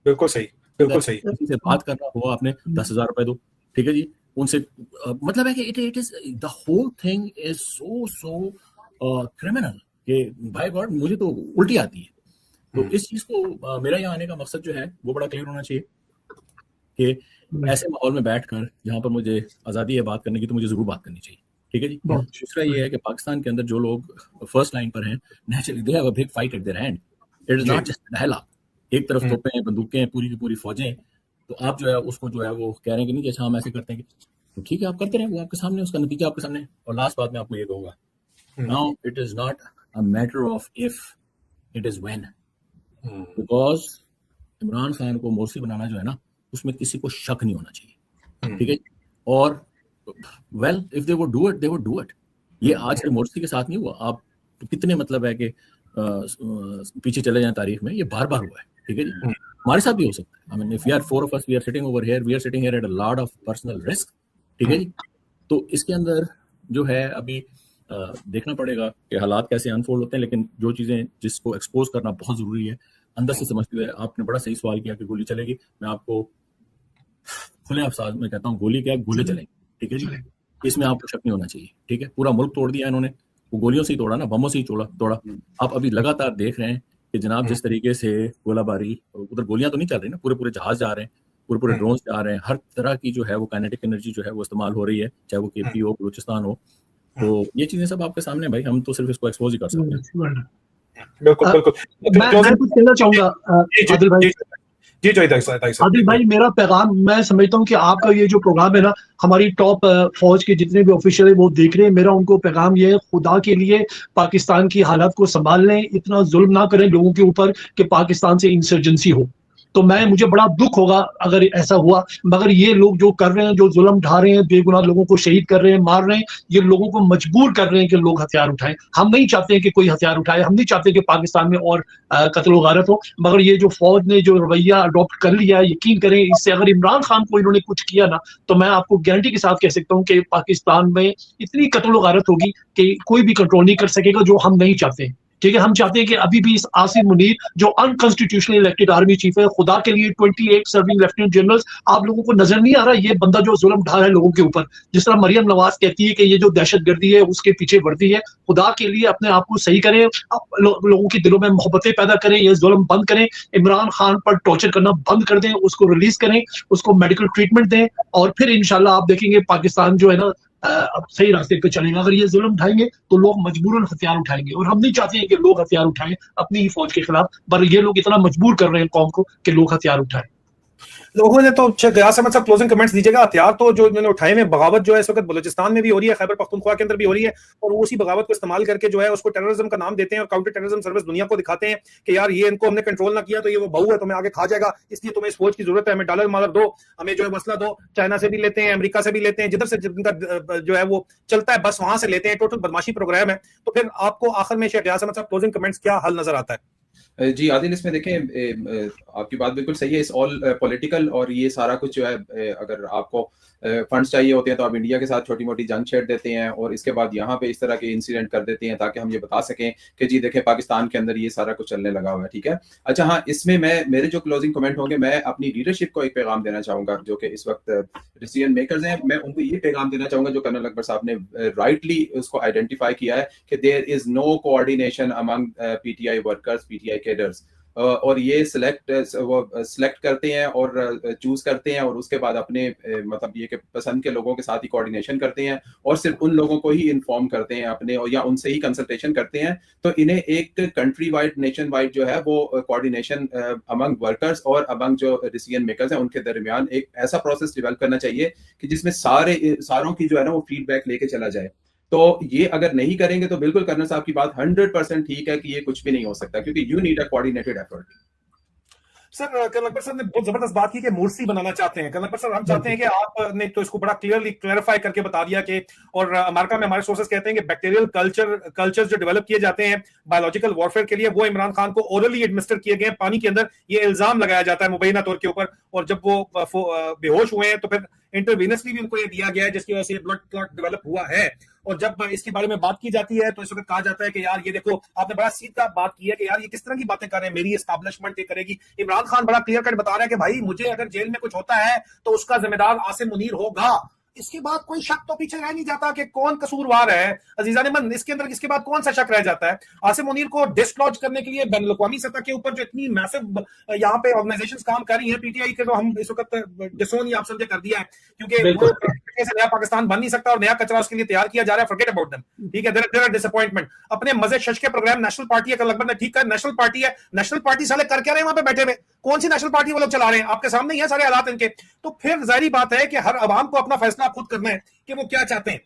बिल्कुल सही, बिल्कुल सही। किसी से बात करना हुआ आपने 10,000 रुपए दो, ठीक है जी, उनसे मतलब है कि it is the whole thing is so criminal कि भाई गॉड मुझे तो उल्टी आती है। तो इस चीज को मेरा यहाँ आने का मकसद जो है वो बड़ा क्लियर होना चाहिए कि ऐसे माहौल में बैठकर जहाँ पर मुझे आज़ादी है बात करने की, तो मुझे जरूर बात करनी चाहिए, ठीक है जी। दूसरा ये है कि पाकिस्तान के अंदर जो लोग फर्स्ट लाइन पर हैं, naturally they have a big fight at their hand. It is not just dialogue, एक तरफ तोपें हैं, बंदूकें हैं, पूरी की पूरी फौजें। तो आप जो है उसको जो है वो कह रहे हैं कि नहीं जैसा हम ऐसे करते हैं, तो ठीक है आप करते रहे, वो आपके सामने, उसका नतीजा आपके सामने। और लास्ट बात मैं आपको ये कहूंगा, now it is not a matter of if, it is when. Because Imran Khan को मोर्सी बनाना जो है ना, उसमें किसी को शक नहीं होना चाहिए, ठीक है। और well if they would do it, they would do it. ये आज के मोर्सी के साथ नहीं हुआ। आप कितने मतलब है कि पीछे चले जाएं तारीख में, ये बार बार हुआ है, ठीक है जी। हमारे साथ भी हो सकता है। I mean if we are 4 of us, we are sitting over here, we are sitting here at a lot of personal risk, ठीक है जी। तो इसके अंदर जो है अभी देखना पड़ेगा कि हालात कैसे अनफोल्ड होते हैं, लेकिन जो चीजें जिसको एक्सपोज करना बहुत जरूरी है अंदर से समझते हुए। आपने बड़ा सही सवाल किया कि गोली चलेगी। मैं आपको खुले अफसाज में कहता हूँ, गोली क्या है, गोले चलेंगे, ठीक है जी। इसमें आपको शक नहीं होना चाहिए, ठीक है। पूरा मुल्क तोड़ दिया इन्होंने, वो गोलियों से ही तोड़ा ना, बमों से ही तोड़ा। आप अभी लगातार देख रहे हैं कि जनाब जिस तरीके से गोलाबारी, उधर गोलियां तो नहीं चल रही ना, पूरे जहाज जा रहे हैं, पूरे ड्रोन जा रहे हैं, हर तरह की जो है वो काइनेटिक एनर्जी जो है वो इस्तेमाल हो रही है, चाहे वो केपी हो, बलूचिस्तान हो। तो ये चीजें सब आपके सामने भाई, हम तो सिर्फ इसको एक्सपोज ही कर सकते हैं। बिल्कुल बिल्कुल। मैं कुछ कहना चाहूंगा आदिल भाई। जी आदिल भाई, मेरा पैगाम, मैं समझता हूँ कि आपका ये जो प्रोग्राम है ना, हमारी टॉप फौज के जितने भी ऑफिशियल है वो देख रहे हैं। मेरा उनको पैगाम ये है, खुदा के लिए पाकिस्तान की हालात को संभाल लें, इतना जुल्म ना करें लोगों के ऊपर कि पाकिस्तान से इंसर्जेंसी हो। तो मुझे बड़ा दुख होगा अगर ऐसा हुआ। मगर ये लोग जो कर रहे हैं, जो जुल्म ढा रहे हैं, बेगुनाह लोगों को शहीद कर रहे हैं, मार रहे हैं, ये लोगों को मजबूर कर रहे हैं कि लोग हथियार उठाएं। हम नहीं चाहते हैं कि कोई हथियार उठाए, हम नहीं चाहते कि पाकिस्तान में और कत्ल गारत हो। मगर ये जो फौज ने जो रवैया अडॉप्ट कर लिया है, यकीन करें इससे अगर इमरान खान को इन्होंने कुछ किया ना, तो मैं आपको गारंटी के साथ कह सकता हूँ कि पाकिस्तान में इतनी कत्ल गारत होगी कि कोई भी कंट्रोल नहीं कर सकेगा, जो हम नहीं चाहते हैं, ठीक है। हम चाहते हैं कि अभी भी इस आसिम मुनीर जो अनकॉन्स्टिट्यूशनली इलेक्टेड आर्मी चीफ है, खुदा के लिए 28 सर्विंग लेफ्टिनेंट जनरल्स, आप लोगों को नजर नहीं आ रहा ये बंदा जो जुल्म ढा रहा है लोगों के ऊपर? जिस तरह मरियम नवाज कहती है कि ये जो दहशतगर्दी है उसके पीछे वर्दी है, खुदा के लिए अपने आप को सही करें, लोगों के दिलों में मोहब्बतें पैदा करें, ये जुल्म बंद करें, इमरान खान पर टॉर्चर करना बंद कर दें, उसको रिलीज करें, उसको मेडिकल ट्रीटमेंट दें, और फिर इंशाल्लाह आप देखेंगे पाकिस्तान जो है ना अब सही रास्ते पे चलेगा। अगर ये जुल्म उठाएंगे तो लोग मजबूरन हथियार उठाएंगे, और हम नहीं चाहते हैं कि लोग हथियार उठाएं अपनी ही फौज के खिलाफ, पर ये लोग इतना मजबूर कर रहे हैं कौम को कि लोग हथियार उठाएं। लोगों ने तो गयास अहमद साहब क्लोजिंग कमेंट्स दीजिएगा। हथियार तो जो इन्होंने उठाए हैं, बगावत जो है इस वक्त बलूचिस्तान में भी हो रही है, खैबर पख्तूनख्वा के अंदर भी हो रही है, और वो उसी बगावत को इस्तेमाल करके जो है उसको टेररिज्म का नाम देते हैं और काउंटर टेररिज्म सर्विस दुनिया को दिखाते हैं कि यार ये इनको हमने कंट्रोल ना किया तो ये वो बहू है, तुम्हें आगे खा जाएगा, इसलिए तुम्हें इस फौज की जरूरत है, हमें डॉलर मालर दो, हमें जो है मसला दो। चाइना से भी लेते हैं, अमेरिका से भी लेते हैं, जिधर से जिनका जो है वो चलता है बस वहां से लेते हैं। टोटल बदमाशी प्रोग्राम है। तो फिर आपको आखिर में शेख गयास अहमद साहब क्लोजिंग कमेंट्स क्या हल नजर आता है? जी आदिल, इसमें देखें आपकी बात बिल्कुल सही है, इस ऑल पॉलिटिकल और ये सारा कुछ जो है, अगर आपको फंड्स चाहिए होते हैं तो आप इंडिया के साथ छोटी मोटी जंग छेड़ देते हैं और इसके बाद यहाँ पे इस तरह के इंसिडेंट कर देते हैं ताकि हम ये बता सकें कि जी देखें पाकिस्तान के अंदर ये सारा कुछ चलने लगा हुआ है, ठीक है। अच्छा हाँ, इसमें मेरे जो क्लोजिंग कमेंट होंगे, मैं अपनी लीडरशिप को एक पैगाम देना चाहूंगा जो कि इस वक्त डिसीजन मेकर्स हैं। मैं उनको ये पैगाम देना चाहूंगा जो कर्नल अकबर साहब ने राइटली उसको आइडेंटिफाई किया है कि there is no coordination among PTI workers, PTI cadres, और ये सिलेक्ट करते हैं और चूज करते हैं और उसके बाद अपने मतलब ये कि पसंद के लोगों के साथ ही कोऑर्डिनेशन करते हैं और सिर्फ उन लोगों को ही इन्फॉर्म करते हैं अपने, और या उनसे ही कंसल्टेशन करते हैं। तो इन्हें एक कंट्री वाइड, नेशन वाइड जो है वो कोऑर्डिनेशन अमंग वर्कर्स और अमंग जो डिसीजन मेकर्स हैं उनके दरमियान एक ऐसा प्रोसेस डेवलप करना चाहिए कि जिसमें सारों की जो है ना वो फीडबैक लेके चला जाए। तो ये अगर नहीं करेंगे तो बिल्कुल कर्नल साहब की बात 100% ठीक है कि ये कुछ भी नहीं हो सकता, क्योंकि you need a coordinated effort. Sir colonel Akbar साहब ने बहुत जबरदस्त बात की कि मुर्सी बनाना चाहते हैं। कर्नल अकबर साहब हम चाहते हैं कि आपने तो इसको बड़ा क्लियरली क्लैरिफाई करके बता दिया कि, और अमेरिका में हमारे सोर्सेस कहते हैं कि बैक्टीरियल कल्चर्स जो डेवलप किए जाते हैं बायोलॉजिकल वॉरफेयर के लिए, वो इमरान खान को ओरली एडमिनिस्टर किए गए पानी के अंदर। ये इल्जाम लगाया जाता है मुबैना तौर के ऊपर, और जब वो बेहोश हुए हैं तो फिर इंटरवीनसली भी उनको ये दिया गया है, जिसकी वजह से ब्लड क्लॉट डेवलप हुआ है। और जब इसके बारे में बात की जाती है तो इस वक्त कहा जाता है कि यार ये देखो, आपने बड़ा सीधा बात की है कि यार ये किस तरह की बातें कर रहे हैं, मेरी एस्टैब्लिशमेंट ये करेगी। इमरान खान बड़ा क्लियर कट बता रहा है कि भाई मुझे अगर जेल में कुछ होता है तो उसका जिम्मेदार आसिम मुनीर होगा। इसके बाद कोई शक तो पीछे रह नहीं जाता कि कौन कसूरवार है। अजीजा नेमन, इसके अंदर इसके बाद कौन सा शक रह जाता है? आसिम मुनीर को डिसलॉज करने के लिए बैनुल अक़वामी सतह के ऊपर जो इतनी मैसिव यहाँ पे ऑर्गेनाइजेशंस काम कर रही हैं, पीटीआई के तो हम इस वक्त डिसोन ही आप समझे कर दिया है, क्योंकि नया पाकिस्तान बन नहीं सकता और नया कचरा उसके लिए तैयार किया जा रहा है। फॉरगेट अबाउट देम, ठीक है, देयर आर डिसअपॉइंटमेंट। अपने मजे शश के प्रोग्राम नेशनल पार्टी है, कर्नल अकबर ने ठीक कहा, नेशनल पार्टी है। नेशनल पार्टी साले कर क्या रहे हैं वहां पे बैठे हुए? कौन सी नेशनल पार्टी वो लोग चला रहे हैं? आपके सामने ही है सारे हालात इनके। तो फिर जाहिर बात है कि हर अवाम को अपना फैसला खुद करना है कि वो क्या चाहते हैं।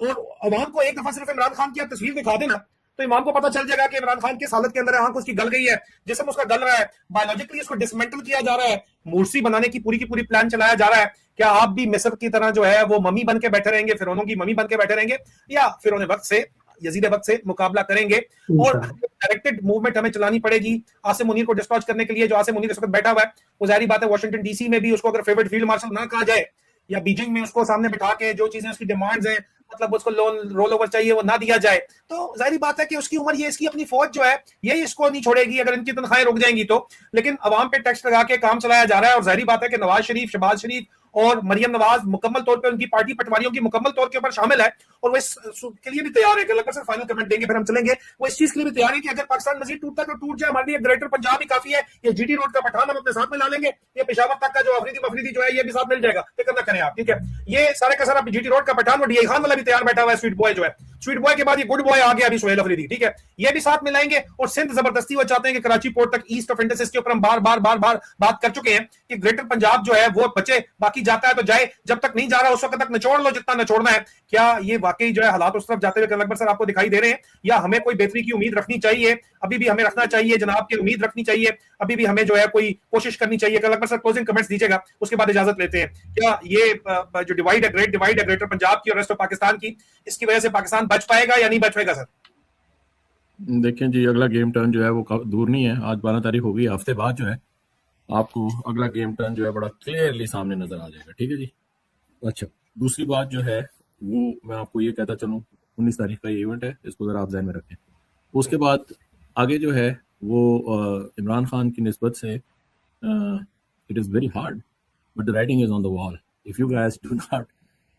और अवाम को एक दफा सिर्फ इमरान खान की आप तस्वीर दिखा देना तो इमाम को पता चल जाएगा कि इमरान खान किस हालत के अंदर है। आंख उसकी गल गई है, जिस्म उसका गल रहा है, बायोलॉजिकली उसको डिसमेंटल किया जा रहा है, मुर्सी बनाने की पूरी प्लान चलाया जा रहा है। क्या आप भी मिस्र की तरह जो है वो मम्मी बन के बैठे रहेंगे, फिरौनों की मम्मी बन के बैठे रहेंगे, या फिरौने वक्त से, यजीद वक्त से मुकाबला करेंगे? और डायरेक्टेड मूवमेंट हमें चलानी पड़ेगी आसिम मुनीर को डिस्लॉज करने के लिए। जो आसिम मुनीर इस वक्त बैठा हुआ है, वो जाहिर बात है वॉशिंगटन डीसी में भी उसको अगर फेवरेट फील्ड मार्शल ना कहा जाए, या बीजिंग में उसको सामने बिठा के जो चीजें उसकी डिमांड्स हैं, मतलब उसको लोन रोल ओवर चाहिए, वो ना दिया जाए, तो जाहिर बात है कि उसकी उम्र, ये इसकी अपनी फौज जो है ये इसको नहीं छोड़ेगी अगर इनकी तनख्वाहें रुक जाएंगी तो। लेकिन अवाम पे टैक्स लगा के काम चलाया जा रहा है। और जाहिर बात है कि नवाज शरीफ, शहबाज शरीफ और मरियम नवाज मुकम्मल तौर पे उनकी पार्टी पटवारियों की मुकम्मल तौर के ऊपर शामिल है, और वो इसके लिए भी तैयार है कि लगभग फाइनल कमेंट देंगे फिर हम चलेंगे। वो इस चीज के लिए भी तैयार है कि अगर पाकिस्तान मजीद टूटता तो टूट जाए, हमारे लिए ग्रेटर पंजाब ही काफी है। ये जीटी रोड का पठान हम अपने साथ में ला लेंगे, ये पेशावर तक का जो अफरीदी जो है ये भी साथ मिल जाएगा, फिक्र ना करें आप, ठीक है। ये सारे का सारा जीटी रोड का पठान और डीआई खान वाला भी तैयार बैठा हुआ है, स्वीट बॉय जो है। स्वीट बॉय के बाद ये गुड बॉय आ गया अभी सोहेल अफरीदी, ठीक है, ये भी साथ मिलाएंगे। और सिंध जबरदस्ती वो चाहते हैं कि कराची पोर्ट तक ईस्ट ऑफ इंडस, के ऊपर हम बार बार बात कर चुके हैं कि ग्रेटर पंजाब जो है वो बचे, बाकी जाता है तो जाए, जब तक नहीं जा रहा उस वक्त तक निचोड़ लो जितना निचोड़ना है। क्या ये वाकई जो है हालात उस तरफ जाते हुए कर्नल अकबर सर आपको दिखाई दे रहे हैं, या हमें कोई बेहतरी की उम्मीद रखनी चाहिए? अभी भी हमें रखना चाहिए जनाब की उम्मीद रखनी चाहिए, अभी भी हमें जो है कोई कोशिश करनी चाहिए? Colonel Akbar sir closing comments दीजिएगा, उसके बाद इजाजत लेते हैं। क्या ये जो डिवाइड है, ग्रेट डिवाइड है ग्रेटर पंजाब की और रेस्ट ऑफ पाकिस्तान की, इसकी वजह से पाकिस्तान बच पाएगा या नहीं बच पाएगा सर? देखें जी, अगला गेम टर्न जो है वो दूर नहीं है। आज 12 तारीख होगी, हफ्ते बाद जो है आपको अगला गेम टर्न जो है बड़ा क्लियरली सामने नजर आ जाएगा, ठीक है जी। अच्छा, दूसरी बात जो है वो मैं आपको ये कहता चलूँ, 19 तारीख का ये इवेंट है, इसको ज़रा आप ध्यान में रखें। उसके बाद आगे जो है वो इमरान खान की निस्बत से it is very hard but the writing is on the wall. If you guys do not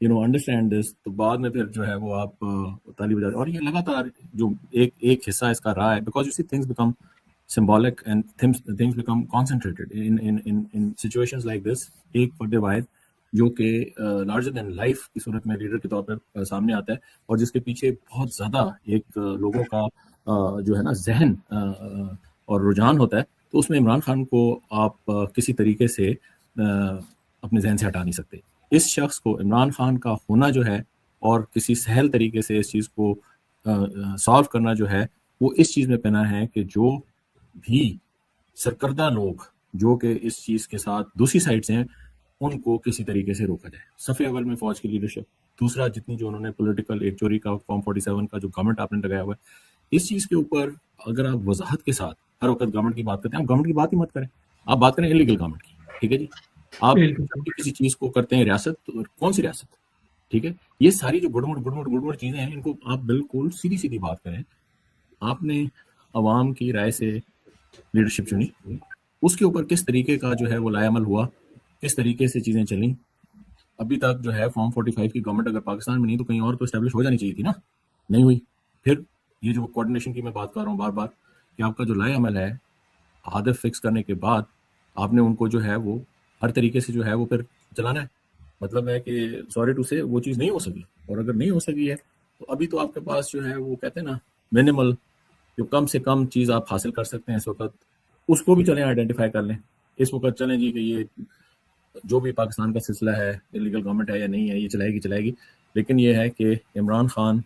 understand this, तो बाद में फिर जो है वो आप ताली बजा। और ये लगातार जो एक हिस्सा इसका रहा है, because you see things become symbolic and things become concentrated in situations like this। एक पर्दे वाहिद जो कि लार्जर देन लाइफ की सूरत में लीडर के तौर पर सामने आता है, और जिसके पीछे बहुत ज़्यादा एक लोगों का जो है ना जहन और रुझान होता है, तो उसमें इमरान खान को आप किसी तरीके से अपने जहन से हटा नहीं सकते। इस शख्स को, इमरान खान का होना जो है, और किसी सहल तरीके से इस चीज़ को सॉल्व करना जो है, वो इस चीज़ में पना है कि जो भी सरकर्दा लोग जो कि इस चीज़ के साथ दूसरी साइड से हैं, उनको किसी तरीके से रोका जाए। सफ़े अव्वल में फ़ौज की लीडरशिप, दूसरा जितनी जो उन्होंने पॉलिटिकल एक चोरी का फॉर्म 47 का जो गवर्नमेंट आपने लगाया हुआ है, इस चीज़ के ऊपर अगर आप वजाहत के साथ हर वक्त गवर्नमेंट की बात करते हैं, आप गवर्नमेंट की बात ही मत करें, आप बात करें इलीगल गवर्नमेंट की, ठीक है जी। आप किसी चीज़ को करते हैं रियासत, तो कौन सी रियासत, ठीक है। ये सारी जो गुड़मुड़ चीज़ें हैं, इनको आप बिल्कुल सीधी सीधी बात करें। आपने अवाम की राय से लीडरशिप चुनी, उसके ऊपर किस तरीके का जो है वो लायामल हुआ, किस तरीके से चीज़ें चली। अभी तक जो है फॉर्म 45 की गवर्नमेंट अगर पाकिस्तान में नहीं तो कहीं और तो इस्टेब्लिश हो जानी चाहिए थी ना, नहीं हुई। फिर ये जो कोऑर्डिनेशन की मैं बात कर रहा हूँ बार बार, कि आपका जो लायामल है हदफ फिक्स करने के बाद आपने उनको जो है वो हर तरीके से जो है वो फिर चलाना है। मतलब है कि सॉरी टू से वो चीज़ नहीं हो सकी, और अगर नहीं हो सकी है तो अभी तो आपके पास जो है वो कहते हैं ना मिनिमल, जो कम से कम चीज़ आप हासिल कर सकते हैं इस वक्त, उसको भी चलें आइडेंटिफाई कर लें। इस वक्त चलें जी कि ये जो भी पाकिस्तान का सिलसिला है, इलीगल गवर्नमेंट है या नहीं है, ये चलाएगी। लेकिन ये है कि इमरान खान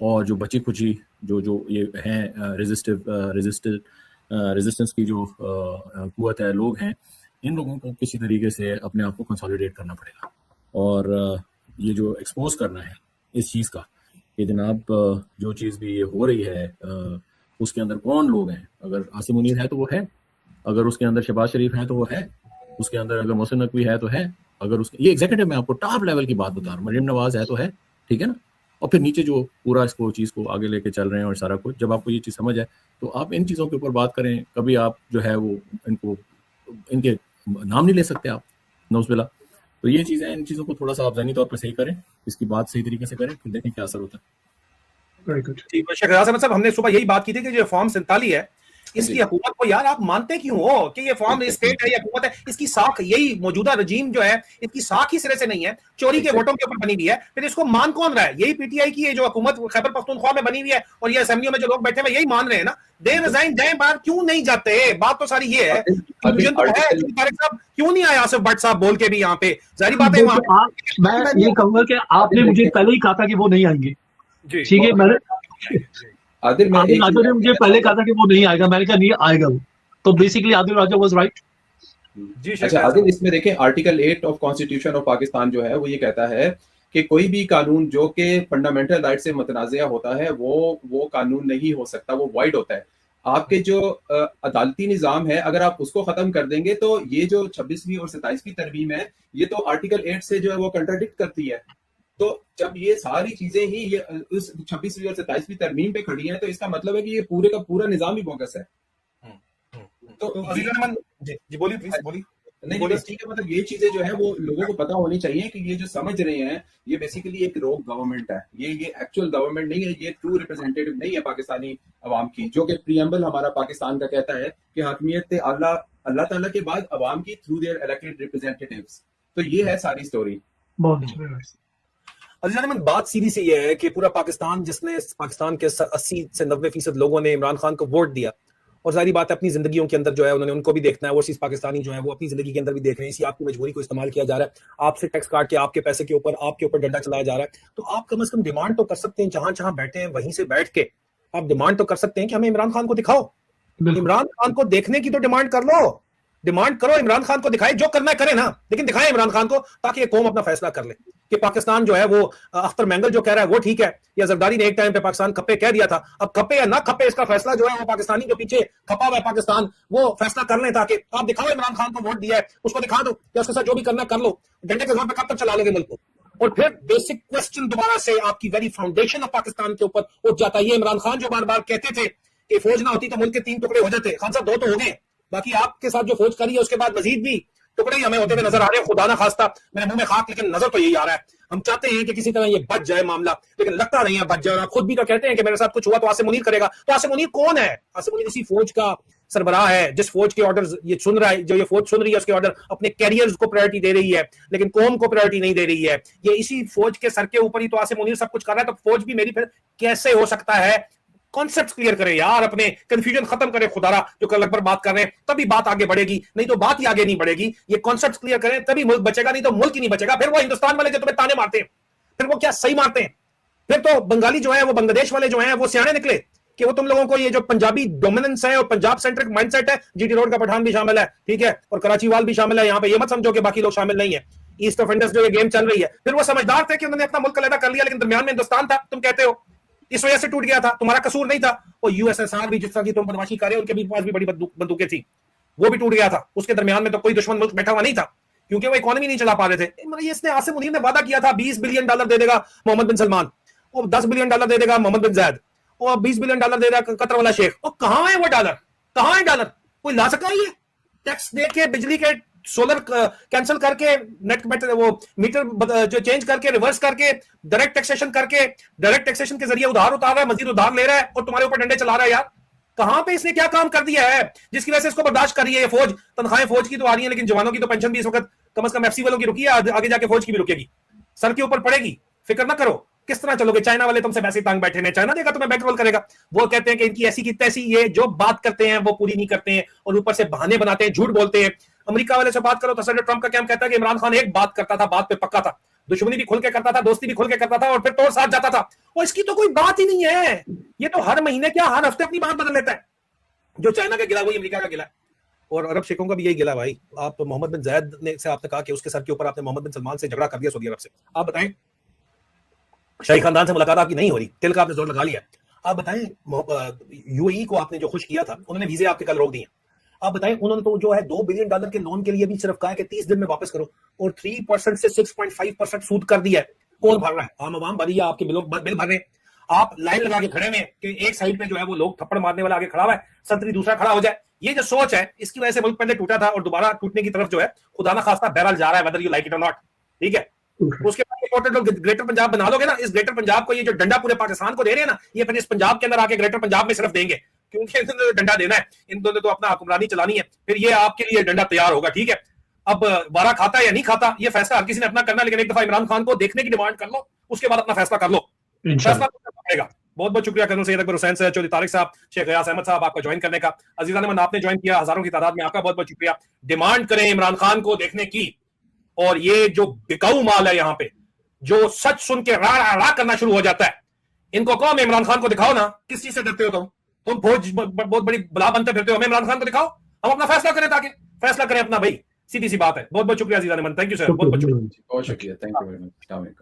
और जो बची खुची जो ये हैं रेजिस्टेड रेजिस्टेंस की जो कुव्वत है, लोग हैं, इन लोगों को किसी तरीके से अपने आप को कंसोलिडेट करना पड़ेगा और ये जो एक्सपोज करना है इस चीज़ का कि जनाब जो चीज़ भी ये हो रही है उसके अंदर कौन लोग हैं। अगर आसिम मुनीर है तो वो है, अगर उसके अंदर शहबाज शरीफ है तो वो है, उसके अंदर अगर मोहसिन नकवी है तो है, अगर उसके ये एग्जीक्यूटिव में आपको टॉप लेवल की बात बता रहा हूँ, मरीम नवाज है तो है, ठीक है ना। और फिर नीचे जो पूरा इसको चीज़ को आगे लेके चल रहे हैं और सारा कुछ, जब आपको ये चीज़ समझ है तो आप इन चीज़ों के ऊपर बात करें। कभी आप जो है वो इनको इनके नाम नहीं ले सकते आप, नौज़बिल्ला। तो ये चीज़ें, इन चीज़ों को थोड़ा सा आप ज़हनी तौर पर सही करें, इसकी बात सही तरीके से करें, फिर देखें क्या असर होता है। Very good. ठीक है शेख रियाज अहमद साहब, हमने सुबह यही बात की थी कि जो फॉर्म 47 है इसकी हुकूमत को यार आप मानते क्यों हो कि ये फॉर्म स्टेट है या हुकूमत है? इसकी साख यही मौजूदा रजीम जो है इसकी साख ही सिरे से नहीं है, चोरी के वोटों के ऊपर बनी हुई है। फिर इसको मान कौन रहा है? यही पीटीआई की जो हुकूमत खैबर पख्तूनख्वा में बनी हुई है और ये असेंबलियों में जो लोग बैठे हुए यही मान रहे हैं ना। दे रिजाइन जाए, बाहर क्यों नहीं जाते? बात तो सारी ये है, कंफ्यूजन तो है। तारिक साहब क्यों नहीं आया आसिफ भट्ट साहब बोल के भी यहाँ पे? जाहिर बात है मैं ये कहूंगा कि आपने मुझे पहले ही कहा था कि वो नहीं आएंगे, ठीक है। मैंने आदिल ने मुझे पहले कहा था कि वो नहीं आएगा, मैंने कहा नहीं आएगा वो, तो basically Adil Raja was right. अच्छा आदिल, इसमें देखें article 8 of constitution of Pakistan जो है वो ये कहता है कि कोई भी कानून जो कि फंडामेंटल राइट से मुतनाज़िया होता है वो कानून नहीं हो सकता, वो वाइड होता है। आपके जो अदालती निज़ाम है अगर आप उसको खत्म कर देंगे तो ये जो 26वीं और 27वीं तरमीम है ये तो आर्टिकल 8 से जो है वो कंट्राडिक्ट करती है। तो जब ये सारी चीजें ही ये उस 26वीं और 27वीं तरमीम पे खड़ी हैं तो इसका मतलब है कि ये पूरे का पूरा निजाम ही बोगस है। तो जी बोलिए प्लीज, बोलिए। नहीं बस ठीक है, मतलब ये चीजें जो है वो लोगों को पता होनी चाहिए कि ये जो समझ रहे हैं ये बेसिकली एक रोग गवर्नमेंट है, ये एक्चुअल गवर्नमेंट नहीं है, ये ट्रू रिप्रेजेंटेटिव नहीं है पाकिस्तानी अवाम की, जो कि प्रीएम्बल हमारा पाकिस्तान का कहता है कि हाकमियत अल्लाह ताला के बाद अवाम की थ्रू देयर इलेक्टेड रिप्रेजेंटेटिव्स। तो ये है सारी स्टोरी। बात सीधी सी ये है कि पूरा पाकिस्तान, जिसने पाकिस्तान के 80 से 90% लोगों ने इमरान खान को वोट दिया और सारी बात अपनी जिंदगियों के अंदर जो है उन्होंने उनको भी देखना है, ओवरसीज पाकिस्तानी जो है वो अपनी जिंदगी के अंदर भी देख रहे हैं। इसी आपकी मजबूरी को इस्तेमाल किया जा रहा है, आपसे टैक्स काट के आपके पैसे के ऊपर आपके ऊपर डंडा चलाया जा रहा है। तो आप कम से कम डिमांड तो कर सकते हैं, जहां जहां बैठे हैं वहीं से बैठ के आप डिमांड तो कर सकते हैं कि हमें इमरान खान को दिखाओ। इमरान खान को देखने की तो डिमांड कर लो, डिमांड करो, इमरान खान को दिखाए, जो करना है करे ना, लेकिन दिखाएं इमरान खान को ताकि ये कौम अपना फैसला कर ले कि पाकिस्तान जो है वो अख्तर मैंगल जो कह रहा है वो ठीक है या जरदारी ने एक टाइम पे पाकिस्तान खप्पे कह दिया था, अब खप्पे या ना खप्पे इसका फैसला जो है वो पाकिस्तानी जो पीछे खपा हुआ है पाकिस्तान वो फैसला कर ले, ताकि आप दिखाओ इमरान खान को वोट दिया है, उसको दिखा दो या उसके साथ जो भी करना कर लो, डंडे के जोर पे कब तक चला लोगे मुल्क को। और फिर बेसिक क्वेश्चन दोबारा से आपकी वेरी फाउंडेशन ऑफ पाकिस्तान के ऊपर उठ जाता है। ये इमरान खान जो बार बार कहते थे कि फौज ना होती तो मुल्क के 3 टुकड़े हो जाते, खान साहब 2 तो हो गए, बाकी आपके साथ जो फौज करी है उसके बाद मजीद भी टुकड़े ही हमें होते हुए नजर आ रहे हैं। खुदा ना खास्ता मेरे मुंह में खाक, लेकिन नजर तो यही आ रहा है। हम चाहते हैं कि किसी तरह ये बच जाए मामला, लेकिन लगता नहीं है बच जाए। और आप खुद भी तो कहते हैं कि मेरे साथ कुछ हुआ तो आसिम मुनीर करेगा। तो आसिम मुनीर कौन है? आसिम मुनीर इसी फौज का सरबराह है जिस फौज के ऑर्डर ये सुन रहा है, जो ये फौज सुन रही है उसके ऑर्डर अपने कैरियर्स को प्रायोरिटी दे रही है, लेकिन कौम को प्रायोरिटी नहीं दे रही है। ये इसी फौज के सर के ऊपर ही तो आसिम मुनीर सब कुछ कर रहा है। तो फौज भी मेरी फिर कैसे हो सकता है? कॉन्सेप्ट क्लियर करें यार, अपने कंफ्यूजन खत्म करें खुदारा, जो कल अकबर बात कर रहे हैं, तभी बात आगे बढ़ेगी, नहीं तो बात ही आगे नहीं बढ़ेगी। ये कॉन्सेप्ट क्लियर करें तभी मुल्क बचेगा, नहीं तो मुल्क ही नहीं बचेगा। फिर वो हिंदुस्तान वाले जो तुम्हें ताने मारते हैं, फिर वो क्या सही मारते हैं? फिर तो बंगाली जो है वो बांग्लादेश वाले जो है वो सियाने निकले कि वो तुम लोगों को ये जो पंजाबी डोमिनेंस है और पंजाब सेंट्रिक माइंडसेट है, जीटी रोड का पठान भी शामिल है, ठीक है, और कराची वाल भी शामिल है यहाँ पे, ये मत समझो कि बाकी लोग शामिल नहीं है। ईस्ट ऑफ इंडस जो ये गेम चल रही है, फिर वो समझदार थे कि उन्होंने अपना मुल्क अलग कर लिया, लेकिन दरमियान में हिंदुस्तान था, तुम कहते हो इस वजह से टूट गया था, तुम्हारा कसूर नहीं था। और यूएसएसआर भी जिस तरह की तुम बदमाशी कर रहे हो, उनके भी पास भी बड़ी बंदूकें थी, वो भी टूट गया था। उसके दरमियान में तो कोई दुश्मन मुल्क बैठा हुआ नहीं था, क्योंकि वो इकोनॉमी नहीं चला पा रहे थे। इसने आसिम मुनीर ने वादा किया था $20 बिलियन दे देगा मोहम्मद बिन सलमान, और $10 बिलियन दे देगा मोहम्मद बिन जायद, और $20 बिलियन दे देगा कतर वाला शेख। और कहां है वो डॉलर? कहां है डॉलर? कोई ला सका? ये टैक्स दे के बिजली के सोलर कैंसिल करके नेट वो मीटर जो चेंज करके रिवर्स करके डायरेक्ट टैक्सेशन करके डायरेक्ट टैक्सेशन के जरिए उधार उतार रहा है, मजीद उधार ले रहा है और तुम्हारे ऊपर डंडे चला रहा है। यार कहां पे इसने क्या काम कर दिया है जिसकी वजह से इसको बर्दाश्त कर रही है ये फौज? तनख्वाहें फौज की तो आ रही है, लेकिन जवानों की तो पेंशन भी इस वक्त कम से कम एफसी वालों की रुकी है, आगे जाके फौज की भी रुकेगी, सर के ऊपर पड़ेगी। फिक्र ना करो, किस तरह चलोगे? चाइना वाले तुमसे वैसे तंग बैठे हैं, चाइना देगा तुम्हें बैकरोल करेगा। वो कहते हैं कि इनकी ऐसी की तैसी, ये जो बात करते हैं वो पूरी नहीं करते हैं और ऊपर से बहाने बनाते हैं, झूठ बोलते हैं। अमेरिका वाले से बात करो तो सर ट्रंप का क्या कहता है कि इमरान खान एक बात करता था, बात पे पक्का था, दुश्मनी भी खुल के करता था, दोस्ती भी खुल के करता था और फिर तोड़ साथ जाता था। और इसकी तो कोई बात ही नहीं है, ये तो हर महीने क्या हर हफ्ते अपनी बात बदल लेता है। जो चाइना का गिला वही अमेरिका का गिला है, और अरब शेखों का भी यही गिला भाई। आप मोहम्मद बिन जायद ने से आपने कहा कि उसके सर के ऊपर आपने मोहम्मद बिन सलमान से झगड़ा कर दिया सऊदी अरब से। आप बताएं, शाही खानदान से मुलाकात आपकी नहीं हो रही, तिल का आपने जोर लगा लिया। आप बताएं, यूएई को आपने जो खुश किया था, उन्होंने वीजे आपके कल रोक दिए। आप बताएं, उन्होंने तो जो है $2 बिलियन के लोन के लिए भी सिर्फ कहा है कि 30 दिन में वापस करो, और 3% से 6.5% सूद कर दिया है। कौन भर रहा है? आम आवाम भर रही है, आपके बिल भर रहे हैं। आप लाइन लगा के खड़े में कि एक साइड पे जो है वो लोग थप्पड़ मारने वाला आगे खड़ा हुआ है, संतरी दूसरा खड़ा हो जाए। ये जो सोच है, इसकी वजह से मुल्क पहले टूटा था और दोबारा टूटने की तरफ जो है खुदा ना खास्ता बहरहाल जा रहा है, वेदर यू लाइक इट और नॉट। ठीक है, उसके बाद इंपॉर्टेंट लोग ग्रेटर पंजाब बना लोगे ना, इस ग्रेटर पंजाब को ये जो डंडा पूरे पाकिस्तान को दे रहे हैं ना, ये फिर इस पंजाब के अंदर आके ग्रेटर पंजाब में सिर्फ देंगे, क्योंकि इन्होंने डंडा देना है, इन दोनों तो अपना हुक्मरानी चलानी है, फिर ये आपके लिए डंडा तैयार होगा। ठीक है, अब बारह खाता है या नहीं खाता ये फैसला हर किसी ने अपना करना, लेकिन एक दफा इमरान खान को देखने की डिमांड कर लो, उसके बाद अपना फैसला कर लो, फैसला पड़ेगा। बहुत बहुत शुक्रिया कर्नल सैयद अकबर हुसैन साहब, चौधरी तारिक साहब, शेख गयास अहमद साहब, आपका ज्वाइन करने का। अजीजान मन, आपने ज्वाइन किया हजारों की तादाद में, आपका बहुत बहुत शुक्रिया। डिमांड करें इमरान खान को देखने की, और ये जो बिकाऊ माल है यहाँ पे, जो सच सुन के रा करना शुरू हो जाता है, इनको कहो इमरान खान को दिखाओ ना, किस चीज से डरते हो तुम बहुत बड़ी बला बनते फिरते हो, हमें इमरान खान को दिखाओ, हम अपना फैसला करें, ताकि फैसला करें अपना भाई, सीधी सी बात है। बहुत बहुत शुक्रिया अजीजान मन, थैंक यू सर, बहुत बहुत शुक्रिया, बहुत शुक्रिया, थैंक यू वेरी मच।